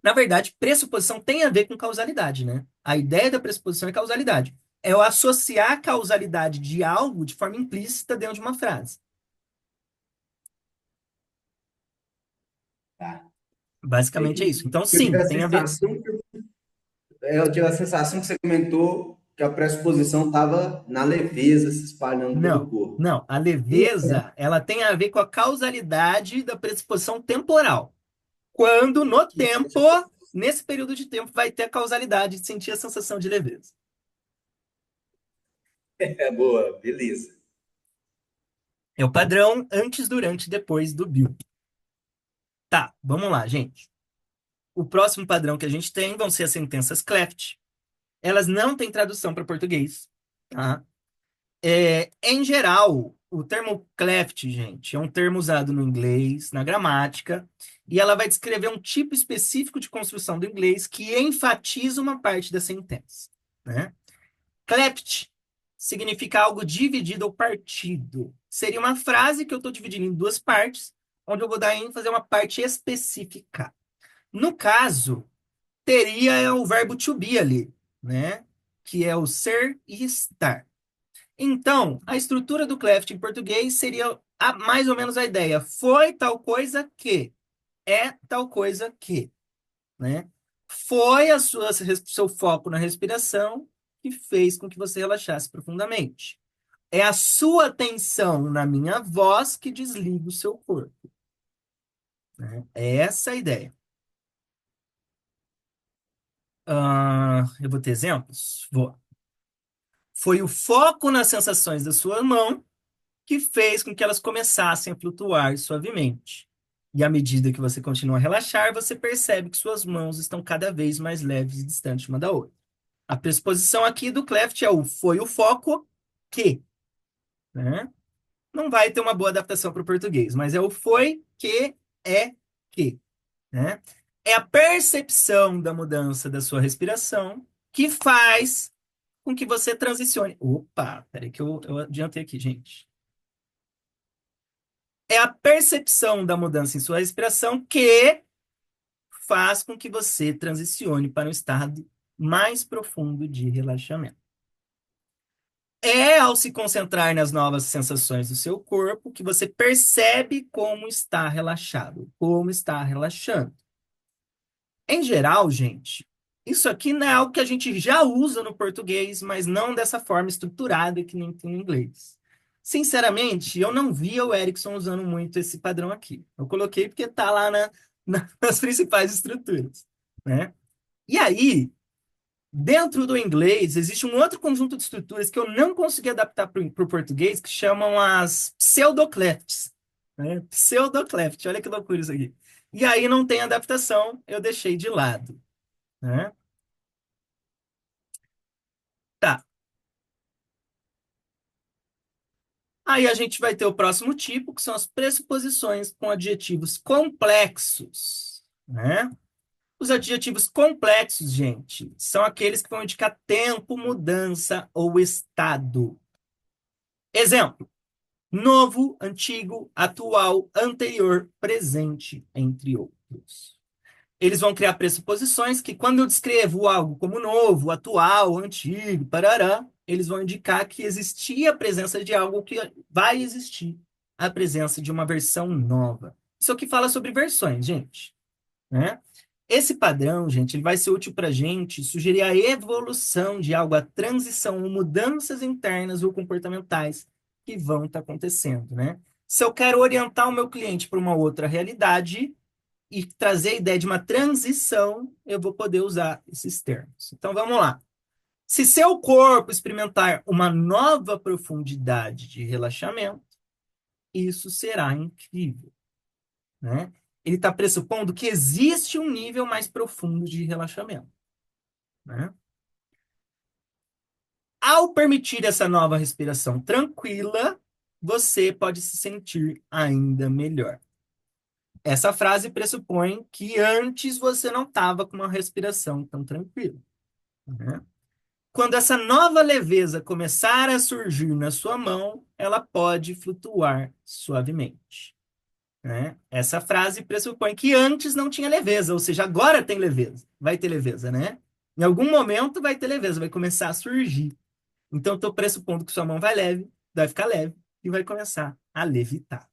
Na verdade, pressuposição tem a ver com causalidade, né? A ideia da pressuposição é causalidade. É eu associar a causalidade de algo de forma implícita dentro de uma frase. Tá. É Basicamente é que isso. Então, eu tive sim, a tem a ver. sensação, eu tive a sensação que você comentou que a pressuposição estava na leveza se espalhando pelo Não, corpo. não. A leveza, ela tem a ver com a causalidade da pressuposição temporal. Quando, no tempo, nesse período de tempo, vai ter a causalidade de sentir a sensação de leveza. É boa, beleza. É o padrão antes, durante e depois do Bill. Tá, vamos lá, gente. O próximo padrão que a gente tem vão ser as sentenças cleft. Elas não têm tradução para português, tá? Em geral, o termo cleft, gente, é um termo usado no inglês, na gramática, e ela vai descrever um tipo específico de construção do inglês que enfatiza uma parte da sentença, né? Cleft significa algo dividido ou partido. Seria uma frase que eu estou dividindo em duas partes, onde eu vou dar ênfase a uma parte específica. No caso, teria o verbo to be ali, né? Que é o ser e estar. Então, a estrutura do cleft em português seria mais ou menos a ideia. Foi tal coisa que, é tal coisa que, né? Foi seu foco na respiração que fez com que você relaxasse profundamente. É a sua atenção na minha voz que desliga o seu corpo, né? É essa a ideia. Eu vou ter exemplos? Vou. Foi o foco nas sensações da sua mão que fez com que elas começassem a flutuar suavemente. E à medida que você continua a relaxar, você percebe que suas mãos estão cada vez mais leves e distantes uma da outra. A pressuposição aqui do cleft é o foi o foco que, né? Não vai ter uma boa adaptação para o português, mas é o foi que é que, né? É a percepção da mudança da sua respiração que faz com que você transicione. Opa, peraí que eu adiantei aqui, gente. É a percepção da mudança em sua respiração que faz com que você transicione para um estado mais profundo de relaxamento. É ao se concentrar nas novas sensações do seu corpo que você percebe como está relaxado, como está relaxando. Em geral, gente, isso aqui não é algo que a gente já usa no português, mas não dessa forma estruturada que nem tem no inglês. Sinceramente, eu não via o Erickson usando muito esse padrão aqui. Eu coloquei porque está lá nas principais estruturas, né? E aí, dentro do inglês, existe um outro conjunto de estruturas que eu não consegui adaptar para o português, que chamam as pseudoclefts, né? Pseudocleft, olha que loucura isso aqui. E aí não tem adaptação, eu deixei de lado, né? Tá. Aí a gente vai ter o próximo tipo, que são as pressuposições com adjetivos complexos, né? Os adjetivos complexos, gente, são aqueles que vão indicar tempo, mudança ou estado. Exemplo: novo, antigo, atual, anterior, presente, entre outros. Eles vão criar pressuposições que, quando eu descrevo algo como novo, atual, antigo, parará, eles vão indicar que existia a presença de algo que vai existir, a presença de uma versão nova. Isso aqui fala sobre versões, gente, né? Esse padrão, gente, ele vai ser útil para a gente sugerir a evolução de algo, a transição ou mudanças internas ou comportamentais que vão estar acontecendo, né? Se eu quero orientar o meu cliente para uma outra realidade, e trazer a ideia de uma transição, eu vou poder usar esses termos. Então vamos lá. Se seu corpo experimentar uma nova profundidade de relaxamento, isso será incrível, né? Ele está pressupondo que existe um nível mais profundo de relaxamento, né? Ao permitir essa nova respiração tranquila, você pode se sentir ainda melhor. Essa frase pressupõe que antes você não estava com uma respiração tão tranquila, né? Quando essa nova leveza começar a surgir na sua mão, ela pode flutuar suavemente, né? Essa frase pressupõe que antes não tinha leveza, ou seja, agora tem leveza. Vai ter leveza, né? Em algum momento vai ter leveza, vai começar a surgir. Então, eu estou pressupondo que sua mão vai ficar leve e vai começar a levitar.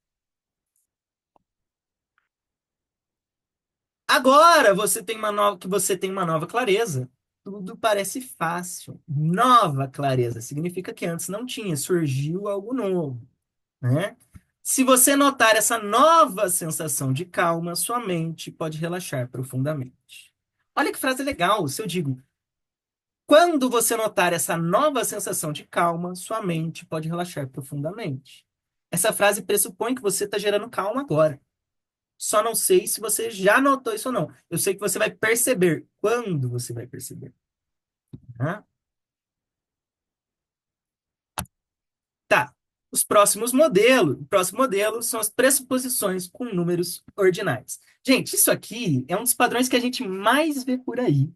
Agora que você tem uma nova clareza, tudo parece fácil. Nova clareza significa que antes não tinha, surgiu algo novo, né? Se você notar essa nova sensação de calma, sua mente pode relaxar profundamente. Olha que frase legal, se eu digo, quando você notar essa nova sensação de calma, sua mente pode relaxar profundamente. Essa frase pressupõe que você está gerando calma agora. Só não sei se você já notou isso ou não. Eu sei que você vai perceber. Quando você vai perceber? Tá? Tá. O próximo modelo são as pressuposições com números ordinais. Gente, isso aqui é um dos padrões que a gente mais vê por aí,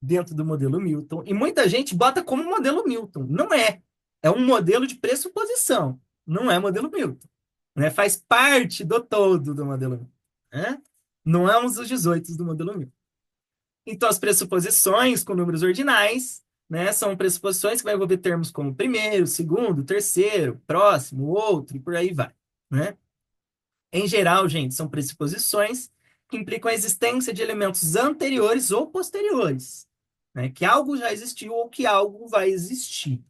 dentro do modelo Milton. E muita gente bota como modelo Milton. Não é. É um modelo de pressuposição. Não é modelo Milton. Né? Faz parte do todo do modelo Milton. Né? Não é um dos 18 do modelo Milton. Então, as pressuposições com números ordinais, né, são pressuposições que vai envolver termos como primeiro, segundo, terceiro, próximo, outro, e por aí vai, né? Em geral, gente, são pressuposições que implicam a existência de elementos anteriores ou posteriores, né? Que algo já existiu ou que algo vai existir,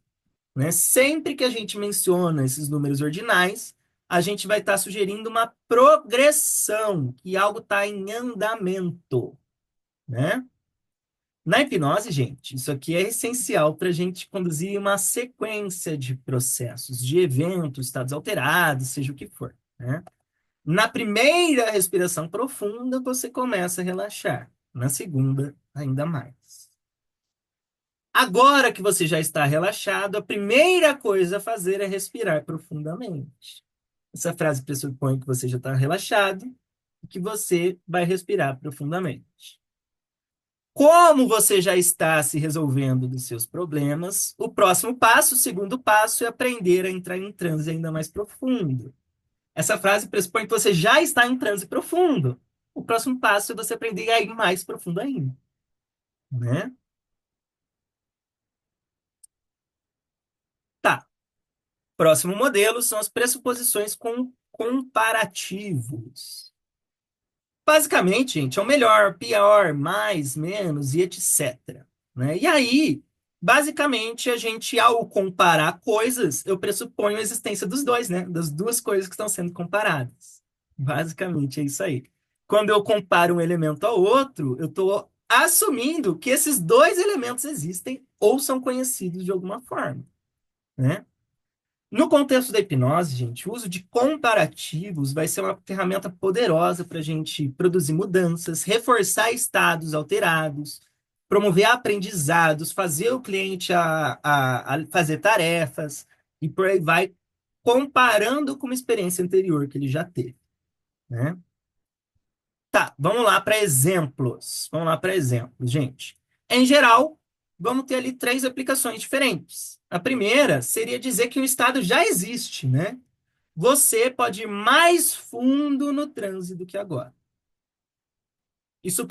né? Sempre que a gente menciona esses números ordinais, a gente vai estar sugerindo uma progressão, que algo está em andamento, né? Na hipnose, gente, isso aqui é essencial para a gente conduzir uma sequência de processos, de eventos, estados alterados, seja o que for, né? Na primeira respiração profunda, você começa a relaxar. Na segunda, ainda mais. Agora que você já está relaxado, a primeira coisa a fazer é respirar profundamente. Essa frase pressupõe que você já está relaxado e que você vai respirar profundamente. Como você já está se resolvendo dos seus problemas, o próximo passo, o segundo passo, é aprender a entrar em transe ainda mais profundo. Essa frase pressupõe que você já está em transe profundo. O próximo passo é você aprender a ir mais profundo ainda, né? Tá. Próximo modelo são as pressuposições com comparativos. Basicamente, gente, é o melhor, pior, mais, menos e etc. Né? E aí, basicamente, a gente, ao comparar coisas, eu pressuponho a existência dos dois, né? Das duas coisas que estão sendo comparadas. Basicamente, é isso aí. Quando eu comparo um elemento ao outro, eu estou assumindo que esses dois elementos existem ou são conhecidos de alguma forma, né? No contexto da hipnose, gente, o uso de comparativos vai ser uma ferramenta poderosa para a gente produzir mudanças, reforçar estados alterados, promover aprendizados, fazer o cliente a fazer tarefas e por aí vai, comparando com uma experiência anterior que ele já teve, né? Tá, vamos lá para exemplos. Vamos lá para exemplos, gente. Em geral, vamos ter ali três aplicações diferentes. A primeira seria dizer que o estado já existe, né? Você pode ir mais fundo no transe do que agora. Isso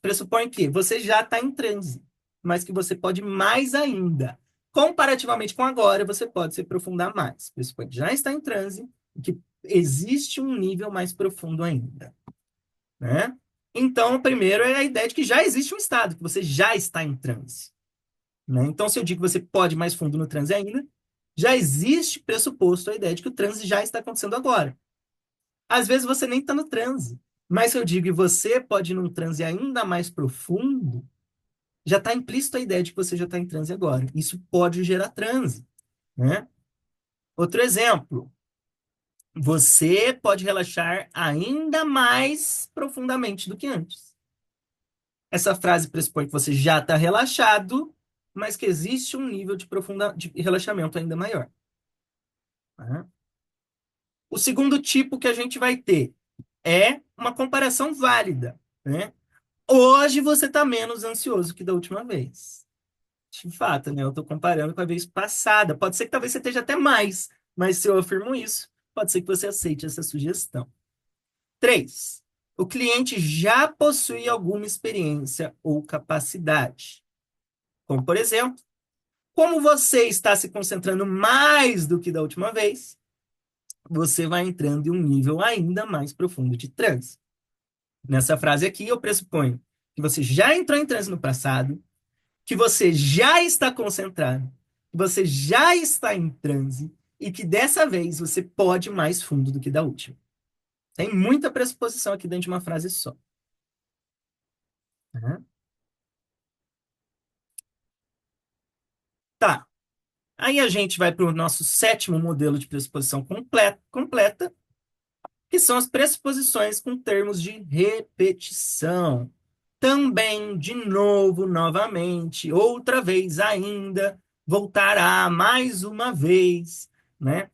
pressupõe que você já está em transe, mas que você pode ir mais ainda. Comparativamente com agora, você pode se aprofundar mais. Pressupõe que já está em transe e que existe um nível mais profundo ainda, né? Então, o primeiro é a ideia de que já existe um estado, que você já está em transe, né? Então, se eu digo que você pode ir mais fundo no transe ainda, já existe pressuposto a ideia de que o transe já está acontecendo agora. Às vezes você nem está no transe, mas se eu digo que você pode ir num transe ainda mais profundo, já está implícito a ideia de que você já está em transe agora. Isso pode gerar transe, né? Outro exemplo, você pode relaxar ainda mais profundamente do que antes. Essa frase pressupõe que você já está relaxado mas que existe um nível de relaxamento ainda maior. Né? O segundo tipo que a gente vai ter é uma comparação válida, né? Hoje você está menos ansioso que da última vez. De fato, né? Eu estou comparando com a vez passada. Pode ser que talvez você esteja até mais, mas se eu afirmo isso, pode ser que você aceite essa sugestão. 3. O cliente já possui alguma experiência ou capacidade. Como, por exemplo, como você está se concentrando mais do que da última vez, você vai entrando em um nível ainda mais profundo de transe. Nessa frase aqui, eu pressuponho que você já entrou em transe no passado, que você já está concentrado, que você já está em transe e que dessa vez você pode ir mais fundo do que da última. Tem muita pressuposição aqui dentro de uma frase só. Uhum. Tá. Aí a gente vai para o nosso sétimo modelo de pressuposição completa, que são as pressuposições com termos de repetição. Também, de novo, novamente, outra vez ainda, voltará mais uma vez, né?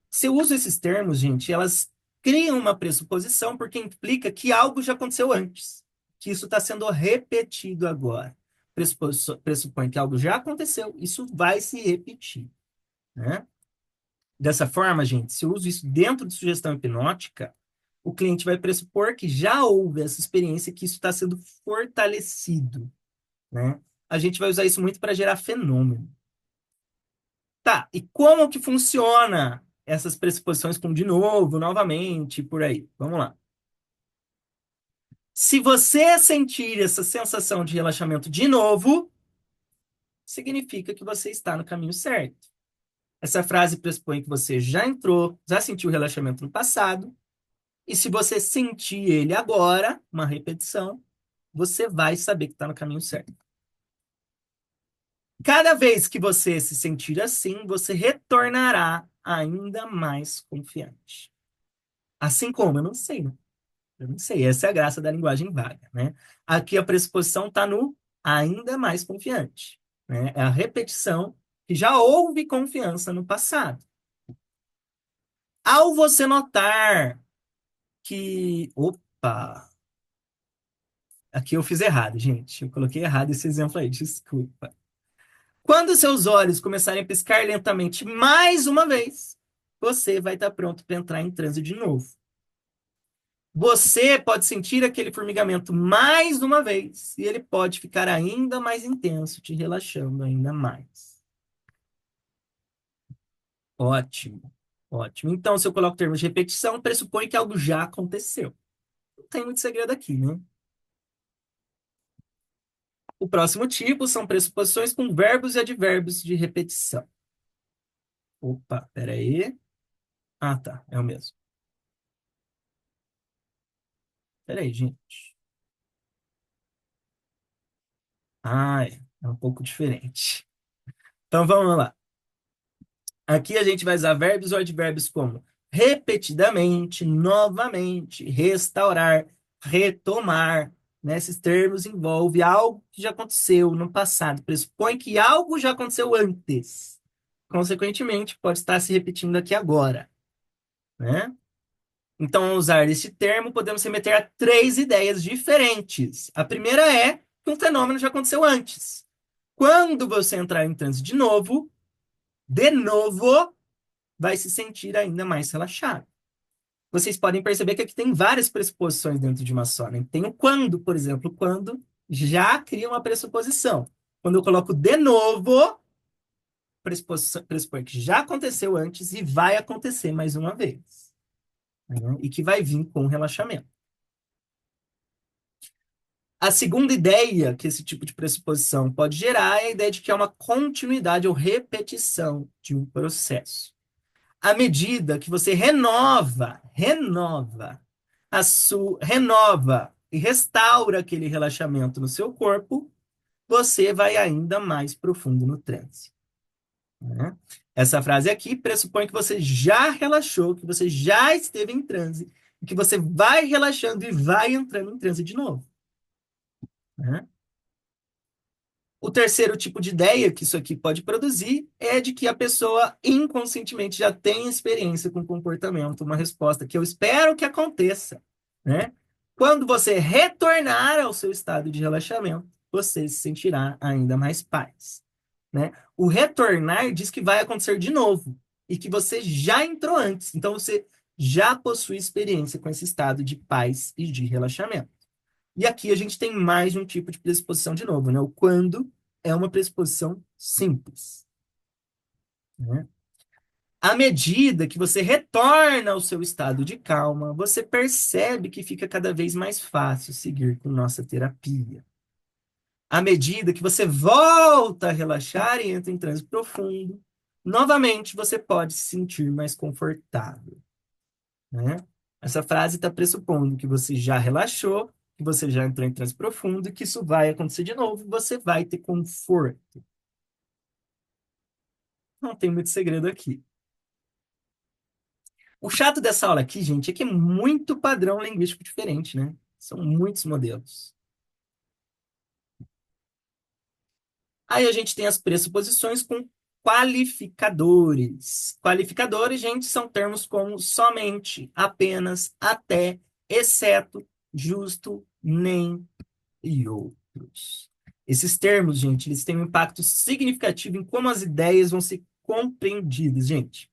Se eu uso esses termos, gente, elas criam uma pressuposição porque implica que algo já aconteceu antes, que isso está sendo repetido agora. Pressupõe que algo já aconteceu, isso vai se repetir, né? Dessa forma, gente, se eu uso isso dentro de sugestão hipnótica, o cliente vai pressupor que já houve essa experiência, que isso está sendo fortalecido, né? A gente vai usar isso muito para gerar fenômeno. Tá, e como que funciona essas pressuposições com de novo, novamente, por aí? Vamos lá. Se você sentir essa sensação de relaxamento de novo, significa que você está no caminho certo. Essa frase pressupõe que você já entrou, já sentiu relaxamento no passado, e se você sentir ele agora, uma repetição, você vai saber que está no caminho certo. Cada vez que você se sentir assim, você retornará ainda mais confiante. Assim como, eu não sei, né? Eu não sei, essa é a graça da linguagem vaga, né? Aqui a pressuposição está no ainda mais confiante, né? É a repetição que já houve confiança no passado. Ao você notar que, opa, aqui eu fiz errado, gente. Eu coloquei errado esse exemplo aí, desculpa. Quando seus olhos começarem a piscar lentamente mais uma vez, você vai estar pronto para entrar em transe de novo. Você pode sentir aquele formigamento mais uma vez e ele pode ficar ainda mais intenso, te relaxando ainda mais. Ótimo, ótimo. Então, se eu coloco termos de repetição, pressupõe que algo já aconteceu. Não tem muito segredo aqui, né? O próximo tipo são pressuposições com verbos e advérbios de repetição. Opa, peraí. Ah, tá, é o mesmo. Peraí, gente. Ah, é um pouco diferente. Então, vamos lá. Aqui a gente vai usar verbos ou advérbios como repetidamente, novamente, restaurar, retomar. Né? Esses termos envolvem algo que já aconteceu no passado, pressupõe que algo já aconteceu antes. Consequentemente, pode estar se repetindo aqui agora. Né? Então, ao usar esse termo, podemos remeter a três ideias diferentes. A primeira é que um fenômeno já aconteceu antes. Quando você entrar em transe de novo, vai se sentir ainda mais relaxado. Vocês podem perceber que aqui tem várias pressuposições dentro de uma só, né? Tem o quando, por exemplo, quando já cria uma pressuposição. Quando eu coloco de novo, pressupõe que já aconteceu antes e vai acontecer mais uma vez. Né? E que vai vir com relaxamento. A segunda ideia que esse tipo de pressuposição pode gerar é a ideia de que é uma continuidade ou repetição de um processo. À medida que você renova e restaura aquele relaxamento no seu corpo, você vai ainda mais profundo no transe. Né? Essa frase aqui pressupõe que você já relaxou, que você já esteve em transe, que você vai relaxando e vai entrando em transe de novo. Né? O terceiro tipo de ideia que isso aqui pode produzir é de que a pessoa inconscientemente já tem experiência com o comportamento, uma resposta que eu espero que aconteça, né? Quando você retornar ao seu estado de relaxamento, você se sentirá ainda mais paz, né? O retornar diz que vai acontecer de novo e que você já entrou antes, então você já possui experiência com esse estado de paz e de relaxamento. E aqui a gente tem mais um tipo de pressuposição de novo, né? O quando é uma pressuposição simples, né? À medida que você retorna ao seu estado de calma, você percebe que fica cada vez mais fácil seguir com nossa terapia. À medida que você volta a relaxar e entra em transe profundo, novamente você pode se sentir mais confortável, né? Essa frase está pressupondo que você já relaxou, que você já entrou em transe profundo e que isso vai acontecer de novo, você vai ter conforto. Não tem muito segredo aqui. O chato dessa aula aqui, gente, é que é muito padrão linguístico diferente, né? São muitos modelos. Aí a gente tem as pressuposições com qualificadores. Qualificadores, gente, são termos como somente, apenas, até, exceto, justo, nem e outros. Esses termos, gente, eles têm um impacto significativo em como as ideias vão ser compreendidas, gente.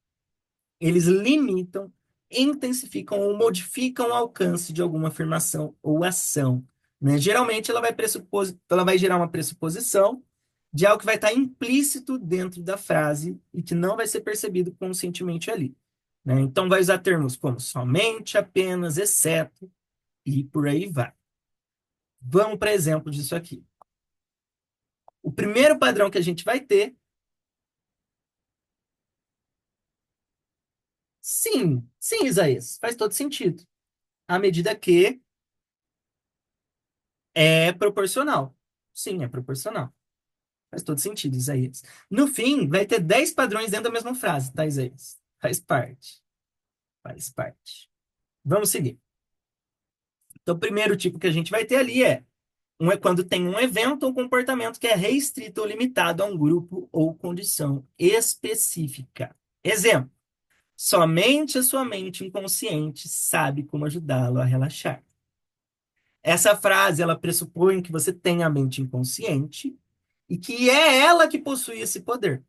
Eles limitam, intensificam ou modificam o alcance de alguma afirmação ou ação, né? Geralmente, ela vai gerar uma pressuposição de algo que vai estar implícito dentro da frase e que não vai ser percebido conscientemente ali, né? Então, vai usar termos como somente, apenas, exceto e por aí vai. Vamos para exemplo disso aqui. O primeiro padrão que a gente vai ter, sim, sim, Isaías, faz todo sentido. À medida que é proporcional. Sim, é proporcional. Faz todo sentido, Isaías. No fim, vai ter 10 padrões dentro da mesma frase, tá, Isaías? Faz parte. Faz parte. Vamos seguir. Então, o primeiro tipo que a gente vai ter ali é quando tem um evento ou comportamento que é restrito ou limitado a um grupo ou condição específica. Exemplo. Somente a sua mente inconsciente sabe como ajudá-lo a relaxar. Essa frase, ela pressupõe que você tem a mente inconsciente e que é ela que possui esse poder,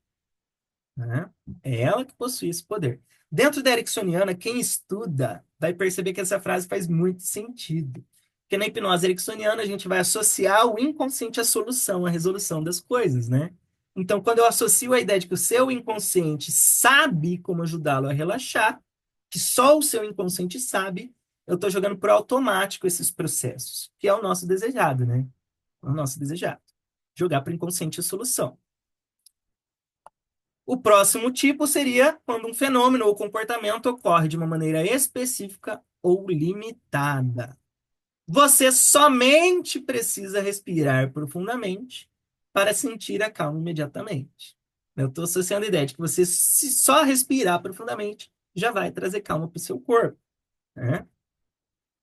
né? É ela que possui esse poder. Dentro da ericksoniana, quem estuda vai perceber que essa frase faz muito sentido. Porque na hipnose ericksoniana, a gente vai associar o inconsciente à solução, à resolução das coisas, né? Então, quando eu associo a ideia de que o seu inconsciente sabe como ajudá-lo a relaxar, que só o seu inconsciente sabe, eu estou jogando por automático esses processos, que é o nosso desejado, né? É o nosso desejado. Jogar para o inconsciente a solução. O próximo tipo seria quando um fenômeno ou comportamento ocorre de uma maneira específica ou limitada. Você somente precisa respirar profundamente para sentir a calma imediatamente. Eu estou associando a ideia de que você, se só respirar profundamente, já vai trazer calma para o seu corpo, né?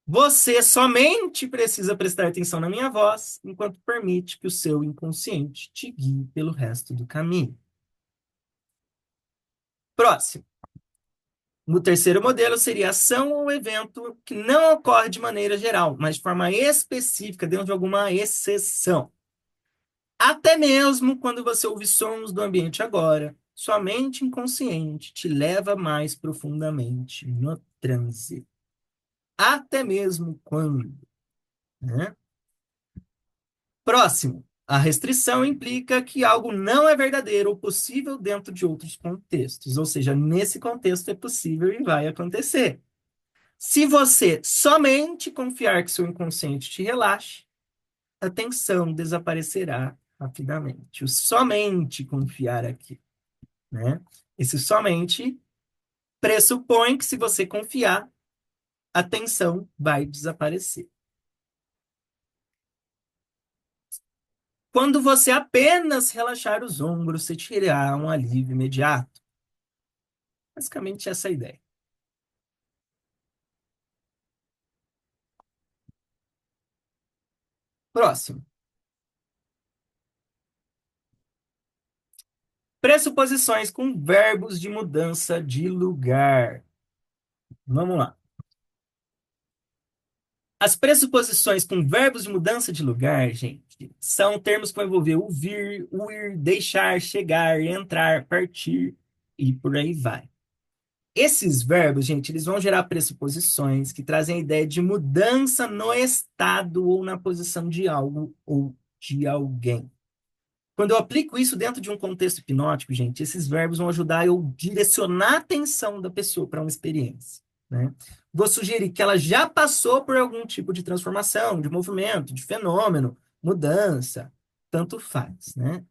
Você somente precisa prestar atenção na minha voz, enquanto permite que o seu inconsciente te guie pelo resto do caminho. Próximo. No terceiro modelo seria ação ou evento que não ocorre de maneira geral, mas de forma específica, dentro de alguma exceção. Até mesmo quando você ouve sons do ambiente agora, sua mente inconsciente te leva mais profundamente no transe. Até mesmo quando, né? Próximo. A restrição implica que algo não é verdadeiro ou possível dentro de outros contextos. Ou seja, nesse contexto é possível e vai acontecer. Se você somente confiar que seu inconsciente te relaxe, a tensão desaparecerá rapidamente. O somente confiar aqui, né? Esse somente pressupõe que se você confiar, a tensão vai desaparecer. Quando você apenas relaxar os ombros, você terá um alívio imediato. Basicamente essa é a ideia. Próximo. Pressuposições com verbos de mudança de lugar. Vamos lá. As pressuposições com verbos de mudança de lugar, gente, são termos que vão envolver o vir, o ir, deixar, chegar, entrar, partir e por aí vai. Esses verbos, gente, eles vão gerar pressuposições que trazem a ideia de mudança no estado ou na posição de algo ou de alguém. Quando eu aplico isso dentro de um contexto hipnótico, gente, esses verbos vão ajudar eu direcionar a atenção da pessoa para uma experiência, né? Vou sugerir que ela já passou por algum tipo de transformação, de movimento, de fenômeno, mudança, tanto faz, né?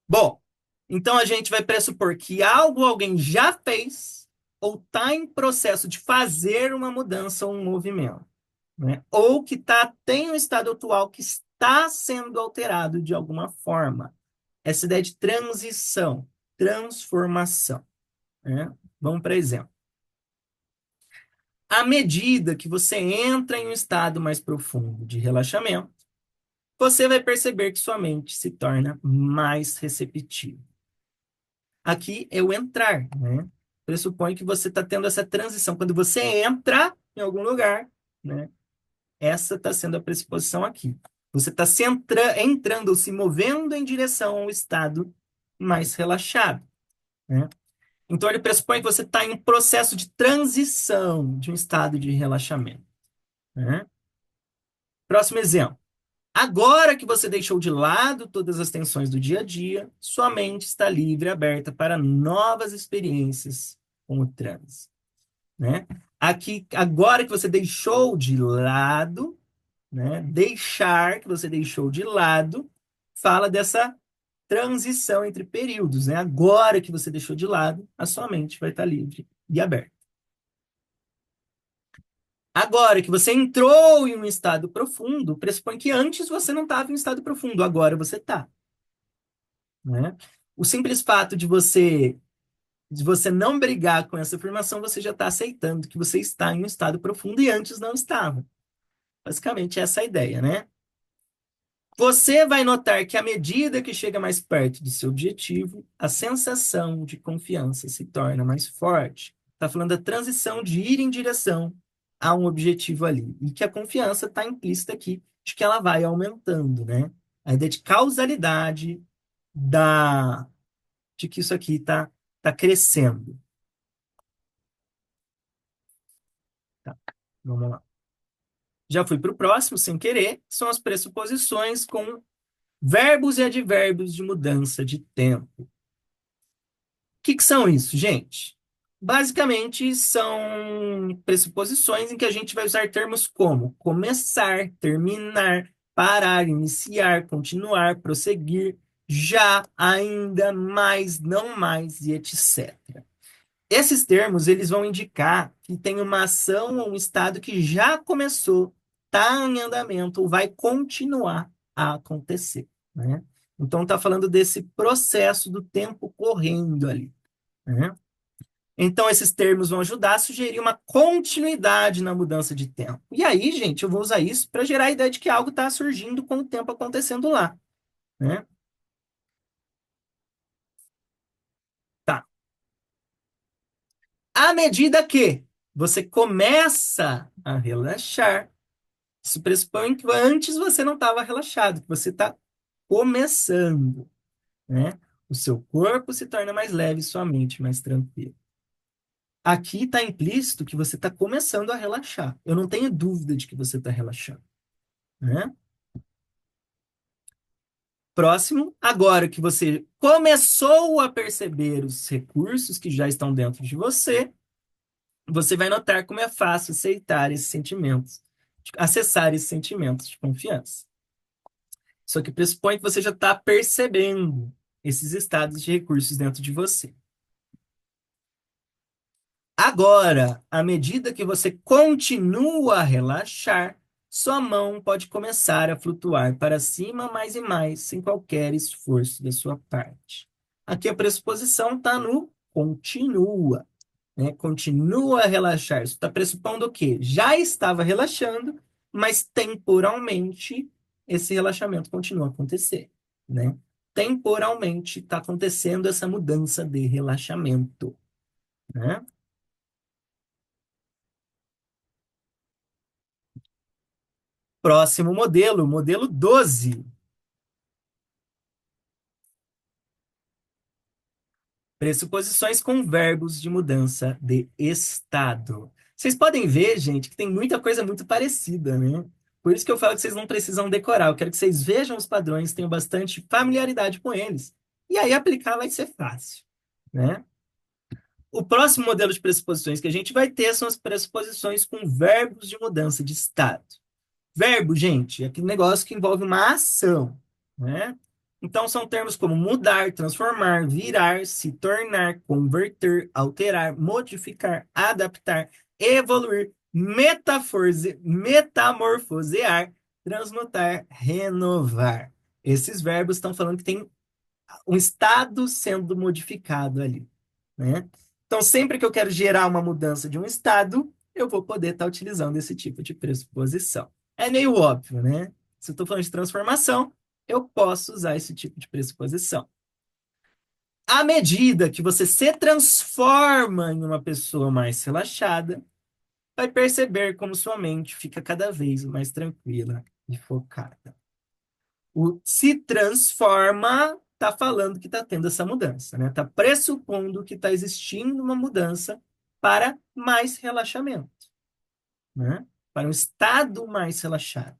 Bom, então a gente vai pressupor que algo alguém já fez ou está em processo de fazer uma mudança ou um movimento, né? Ou que tem um estado atual que está sendo alterado de alguma forma. Essa ideia de transição, transformação, né? Vamos para exemplo. À medida que você entra em um estado mais profundo de relaxamento, você vai perceber que sua mente se torna mais receptiva. Aqui é o entrar, né? Pressupõe que você está tendo essa transição. Quando você entra em algum lugar, né? Essa está sendo a pressuposição aqui. Você está entrando ou se movendo em direção ao estado mais relaxado, né? Então, ele pressupõe que você está em um processo de transição de um estado de relaxamento, né? Próximo exemplo. Agora que você deixou de lado todas as tensões do dia a dia, sua mente está livre e aberta para novas experiências com o transe, né? Aqui, agora que você deixou de lado, né? Deixar que você deixou de lado, fala dessa transição entre períodos, né? Agora que você deixou de lado, a sua mente vai estar livre e aberta. Agora que você entrou em um estado profundo, pressupõe que antes você não estava em um estado profundo, agora você está, né? O simples fato de você não brigar com essa afirmação, você já está aceitando que você está em um estado profundo e antes não estava. Basicamente, essa é a ideia, né? Você vai notar que à medida que chega mais perto do seu objetivo, a sensação de confiança se torna mais forte. Está falando da transição de ir em direção a um objetivo ali. E que a confiança está implícita aqui, de que ela vai aumentando, né? A ideia de causalidade de que isso aqui tá crescendo. Tá, vamos lá. Já fui para o próximo, sem querer, são as pressuposições com verbos e advérbios de mudança de tempo. Que são isso, gente? Basicamente, são pressuposições em que a gente vai usar termos como começar, terminar, parar, iniciar, continuar, prosseguir, já, ainda, mais, não mais e etc. Esses termos, eles vão indicar que tem uma ação ou um estado que já começou, está em andamento ou vai continuar a acontecer, né? Então, está falando desse processo do tempo correndo ali, né? Então, esses termos vão ajudar a sugerir uma continuidade na mudança de tempo. E aí, gente, eu vou usar isso para gerar a ideia de que algo está surgindo com o tempo acontecendo lá, né? Tá. À medida que você começa a relaxar, isso pressupõe que antes você não estava relaxado, que você está começando, né? O seu corpo se torna mais leve, sua mente mais tranquila. Aqui está implícito que você está começando a relaxar. Eu não tenho dúvida de que você está relaxando, né? Próximo, agora que você começou a perceber os recursos que já estão dentro de você, você vai notar como é fácil aceitar esses sentimentos, acessar esses sentimentos de confiança. Só que pressupõe que você já está percebendo esses estados de recursos dentro de você. Agora, à medida que você continua a relaxar, sua mão pode começar a flutuar para cima mais e mais, sem qualquer esforço da sua parte. Aqui a pressuposição está no continua, né? Continua a relaxar. Isso está pressupondo o quê? Já estava relaxando, mas temporalmente esse relaxamento continua a acontecer, né? temporalmente está acontecendo essa mudança de relaxamento, né? Próximo modelo, modelo 12. Pressuposições com verbos de mudança de estado. Vocês podem ver, gente, que tem muita coisa muito parecida, né? Por isso que eu falo que vocês não precisam decorar. Eu quero que vocês vejam os padrões, tenham bastante familiaridade com eles. E aí aplicar vai ser fácil, né? O próximo modelo de pressuposições que a gente vai ter são as pressuposições com verbos de mudança de estado. Verbo, gente, é aquele negócio que envolve uma ação, né? Então, são termos como mudar, transformar, virar, se tornar, converter, alterar, modificar, adaptar, evoluir, metamorfosear, transmutar, renovar. Esses verbos estão falando que tem um estado sendo modificado ali, né? Então, sempre que eu quero gerar uma mudança de um estado, eu vou poder estar utilizando esse tipo de pressuposição. É meio óbvio, né? Se eu estou falando de transformação, eu posso usar esse tipo de pressuposição. À medida que você se transforma em uma pessoa mais relaxada, vai perceber como sua mente fica cada vez mais tranquila e focada. O se transforma está falando que está tendo essa mudança, né? Está pressupondo que está existindo uma mudança para mais relaxamento, né? Para um estado mais relaxado.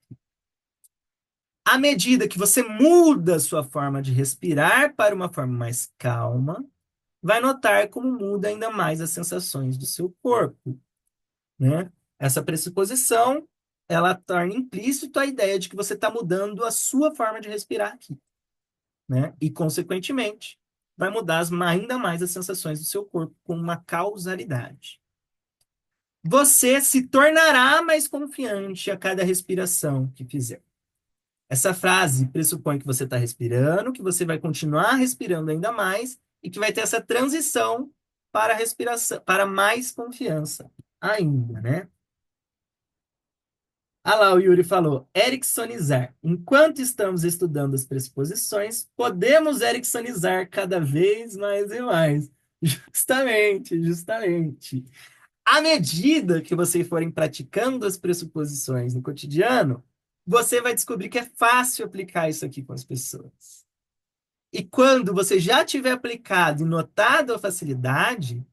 À medida que você muda sua forma de respirar para uma forma mais calma, vai notar como muda ainda mais as sensações do seu corpo, né? Essa pressuposição, ela torna implícito a ideia de que você está mudando a sua forma de respirar aqui, né? E, consequentemente, vai mudar ainda mais as sensações do seu corpo com uma causalidade. Você se tornará mais confiante a cada respiração que fizer. Essa frase pressupõe que você está respirando, que você vai continuar respirando ainda mais e que vai ter essa transição para a respiração, para mais confiança ainda, né? Ah lá, o Yuri falou, ericksonizar. Enquanto estamos estudando as pressuposições, podemos ericksonizar cada vez mais e mais. Justamente, justamente. À medida que vocês forem praticando as pressuposições no cotidiano, você vai descobrir que é fácil aplicar isso aqui com as pessoas. E quando você já tiver aplicado e notado a facilidade,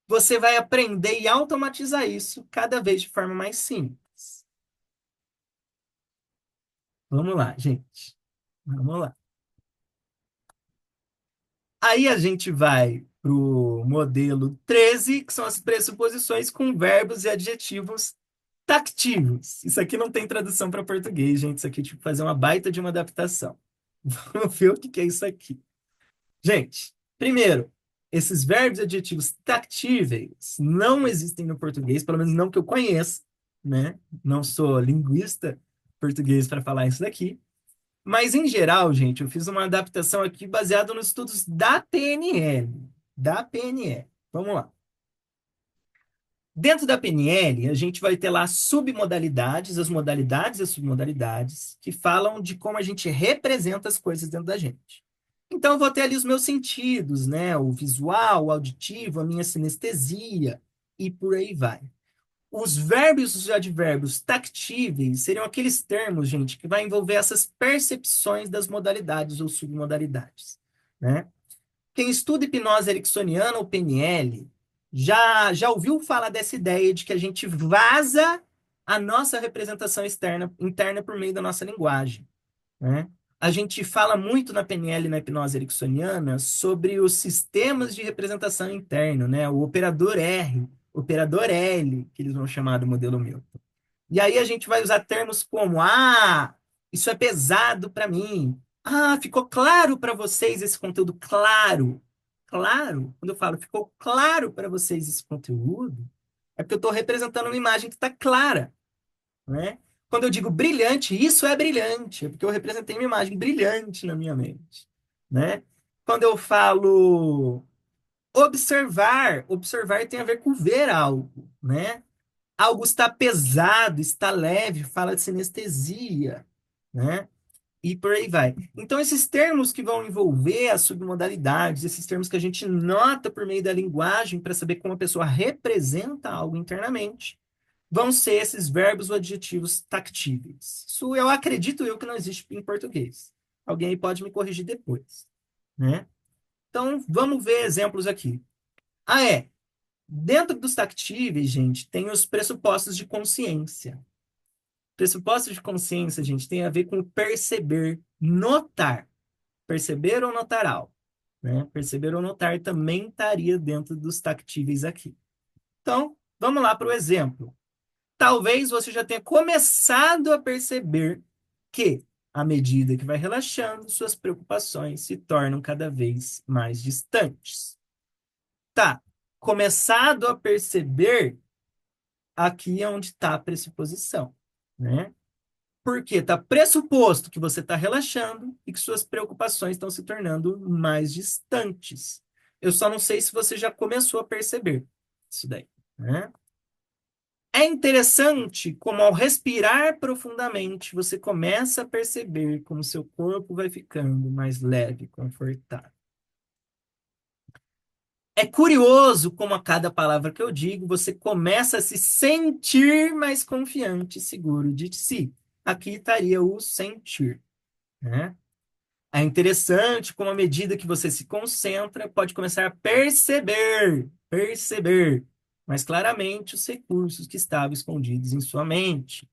você vai aprender e automatizar isso cada vez de forma mais simples. Vamos lá, gente. Vamos lá. Aí a gente vai para o modelo 13, que são as pressuposições com verbos e adjetivos tactivos. Isso aqui não tem tradução para português, gente. Isso aqui é tipo fazer uma baita de uma adaptação. Vamos ver o que que é isso aqui. Gente, primeiro, esses verbos e adjetivos tactíveis não existem no português, pelo menos não que eu conheça, né? Não sou linguista português para falar isso daqui. Mas, em geral, gente, eu fiz uma adaptação aqui baseada nos estudos da PNL. Da PNL. Vamos lá. Dentro da PNL, a gente vai ter lá submodalidades, as modalidades e as submodalidades, que falam de como a gente representa as coisas dentro da gente. Então, eu vou ter ali os meus sentidos, né? O visual, o auditivo, a minha sinestesia, e por aí vai. Os verbos e os advérbios tactíveis seriam aqueles termos, gente, que vai envolver essas percepções das modalidades ou submodalidades, né? Quem estuda hipnose ericksoniana ou PNL já ouviu falar dessa ideia de que a gente vaza a nossa representação interna por meio da nossa linguagem, né? A gente fala muito na PNL e na hipnose ericksoniana sobre os sistemas de representação interno, né? O operador R, operador L, que eles vão chamar do modelo Milton. E aí a gente vai usar termos como: ah, isso é pesado para mim. Ah, ficou claro para vocês esse conteúdo? Claro. Claro. Quando eu falo ficou claro para vocês esse conteúdo, é porque eu estou representando uma imagem que está clara, né? Quando eu digo brilhante, isso é brilhante, é porque eu representei uma imagem brilhante na minha mente, né? Quando eu falo observar, observar tem a ver com ver algo, né? Algo está pesado, está leve, fala de sinestesia, né? e por aí vai. Então, esses termos que vão envolver as submodalidades, esses termos que a gente nota por meio da linguagem para saber como a pessoa representa algo internamente, vão ser esses verbos ou adjetivos tactíveis. Isso eu acredito eu que não existe em português. Alguém aí pode me corrigir depois, né? Então, vamos ver exemplos aqui. Ah, é. Dentro dos tactíveis, gente, tem os pressupostos de consciência. Pressupostos de consciência, gente, tem a ver com perceber, notar. Perceber ou notar algo, né? Perceber ou notar também estaria dentro dos tactíveis aqui. Então, vamos lá para o exemplo. Talvez você já tenha começado a perceber que, à medida que vai relaxando, suas preocupações se tornam cada vez mais distantes. Tá. Começado a perceber, aqui é onde está a pressuposição, né? Porque está pressuposto que você está relaxando e que suas preocupações estão se tornando mais distantes. Eu só não sei se você já começou a perceber isso daí, né? É interessante como ao respirar profundamente, você começa a perceber como seu corpo vai ficando mais leve, confortável. É curioso como a cada palavra que eu digo, você começa a se sentir mais confiante e seguro de si. Aqui estaria o sentir, né? É interessante como, à medida que você se concentra, pode começar a perceber mais claramente os recursos que estavam escondidos em sua mente.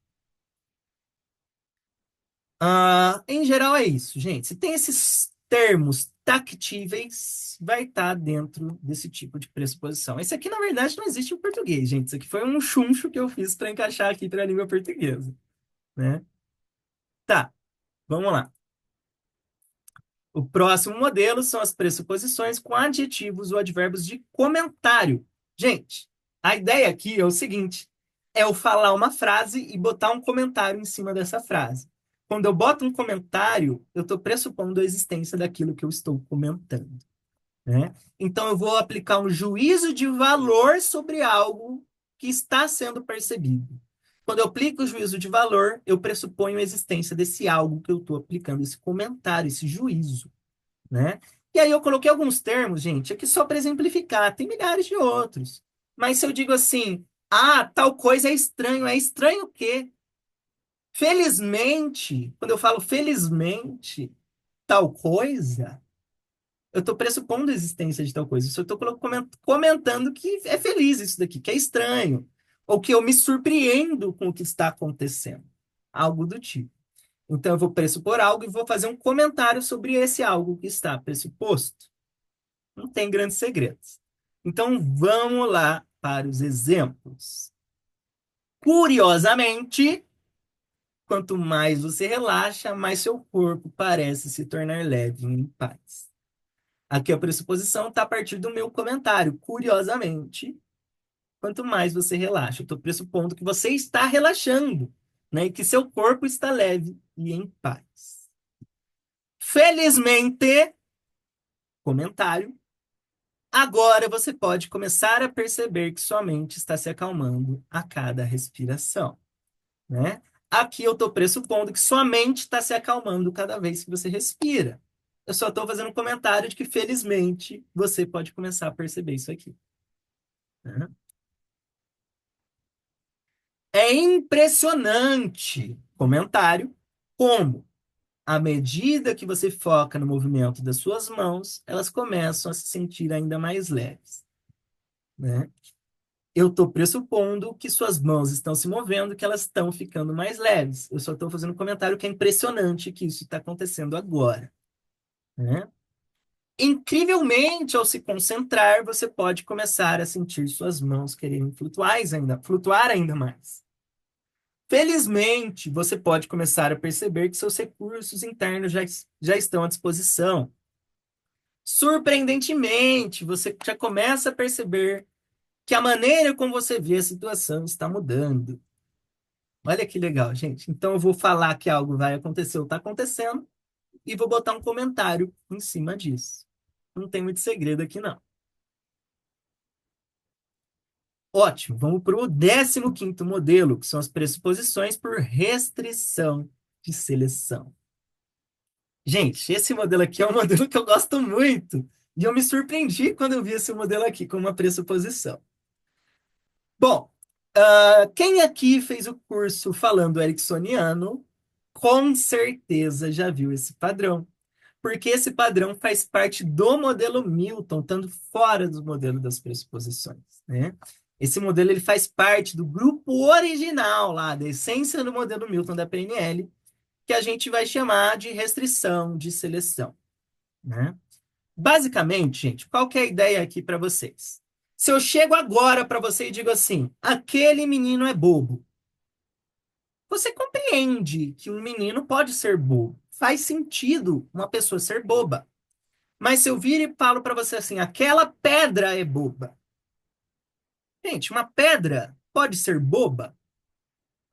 Em geral, é isso, gente. Se tem esses termos tactíveis, vai estar dentro desse tipo de pressuposição. Esse aqui, na verdade, não existe em português, gente. Isso aqui foi um chuncho que eu fiz para encaixar aqui para a língua portuguesa, né? Tá, vamos lá. O próximo modelo são as pressuposições com adjetivos ou advérbios de comentário. Gente, a ideia aqui é o seguinte: é eu falar uma frase e botar um comentário em cima dessa frase. Quando eu boto um comentário, eu estou pressupondo a existência daquilo que eu estou comentando, né? Então, eu vou aplicar um juízo de valor sobre algo que está sendo percebido. Quando eu aplico o juízo de valor, eu pressuponho a existência desse algo que eu estou aplicando, esse comentário, esse juízo, né? E aí eu coloquei alguns termos, gente, aqui só para exemplificar, tem milhares de outros. Mas se eu digo assim, tal coisa é estranho o quê? Felizmente, quando eu falo felizmente, tal coisa, eu estou pressupondo a existência de tal coisa. Eu estou comentando que é feliz isso daqui, que é estranho, ou que eu me surpreendo com o que está acontecendo. Algo do tipo. Então, eu vou pressupor algo e vou fazer um comentário sobre esse algo que está pressuposto. Não tem grandes segredos. Então, vamos lá para os exemplos. Curiosamente, quanto mais você relaxa, mais seu corpo parece se tornar leve e em paz. Aqui a pressuposição está a partir do meu comentário. Curiosamente, quanto mais você relaxa, eu estou pressupondo que você está relaxando, né? E que seu corpo está leve e em paz. Felizmente, comentário. Agora você pode começar a perceber que sua mente está se acalmando a cada respiração, né? Aqui eu estou pressupondo que sua mente está se acalmando cada vez que você respira. Eu só estou fazendo um comentário de que, felizmente, você pode começar a perceber isso aqui, né? É impressionante, comentário, como, à medida que você foca no movimento das suas mãos, elas começam a se sentir ainda mais leves, né? Eu estou pressupondo que suas mãos estão se movendo, que elas estão ficando mais leves. Eu só estou fazendo um comentário que é impressionante que isso está acontecendo agora, né? Incrivelmente, ao se concentrar, você pode começar a sentir suas mãos quererem flutuar ainda mais. Felizmente, você pode começar a perceber que seus recursos internos já estão à disposição. Surpreendentemente, você já começa a perceber que a maneira como você vê a situação está mudando. Olha que legal, gente. Então eu vou falar que algo vai acontecer ou está acontecendo e vou botar um comentário em cima disso. Não tem muito segredo aqui, não. Ótimo, vamos para o 15º modelo, que são as pressuposições por restrição de seleção. Gente, esse modelo aqui é um modelo que eu gosto muito. E eu me surpreendi quando eu vi esse modelo aqui com uma pressuposição. Bom, quem aqui fez o curso falando ericksoniano, com certeza já viu esse padrão. Porque esse padrão faz parte do modelo Milton, estando fora do modelo das pressuposições, né? Esse modelo ele faz parte do grupo original lá, da essência do modelo Milton da PNL, que a gente vai chamar de restrição de seleção, né? Basicamente, gente, qual que é a ideia aqui para vocês? Se eu chego agora para você e digo assim, aquele menino é bobo, você compreende que um menino pode ser bobo. Faz sentido uma pessoa ser boba. Mas se eu vir e falo para você assim, aquela pedra é boba. Gente, uma pedra pode ser boba?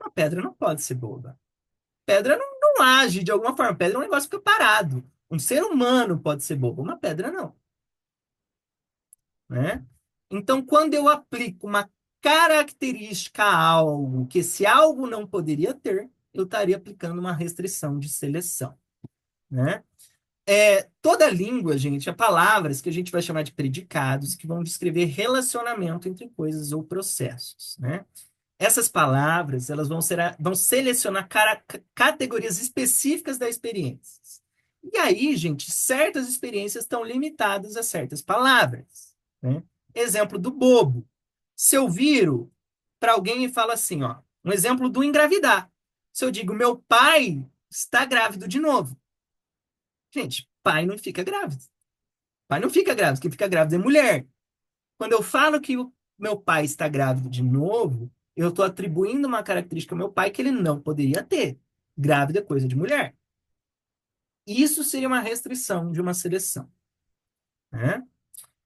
Uma pedra não pode ser boba. Pedra não age de alguma forma. Pedra é um negócio que fica parado. Um ser humano pode ser bobo, uma pedra não, né? Então, quando eu aplico uma característica a algo que esse algo não poderia ter, eu estaria aplicando uma restrição de seleção, né? Toda língua, gente, é palavras que a gente vai chamar de predicados, que vão descrever relacionamento entre coisas ou processos, né? Essas palavras, elas vão selecionar categorias específicas da experiência. E aí, gente, certas experiências estão limitadas a certas palavras, né? Exemplo do bobo. Se eu viro para alguém e falo assim, ó, um exemplo do engravidar. Se eu digo, meu pai está grávido de novo. Gente, pai não fica grávido. Pai não fica grávido, quem fica grávido é mulher. Quando eu falo que o meu pai está grávido de novo, eu estou atribuindo uma característica ao meu pai que ele não poderia ter. Grávida é coisa de mulher. Isso seria uma restrição de uma seleção, né?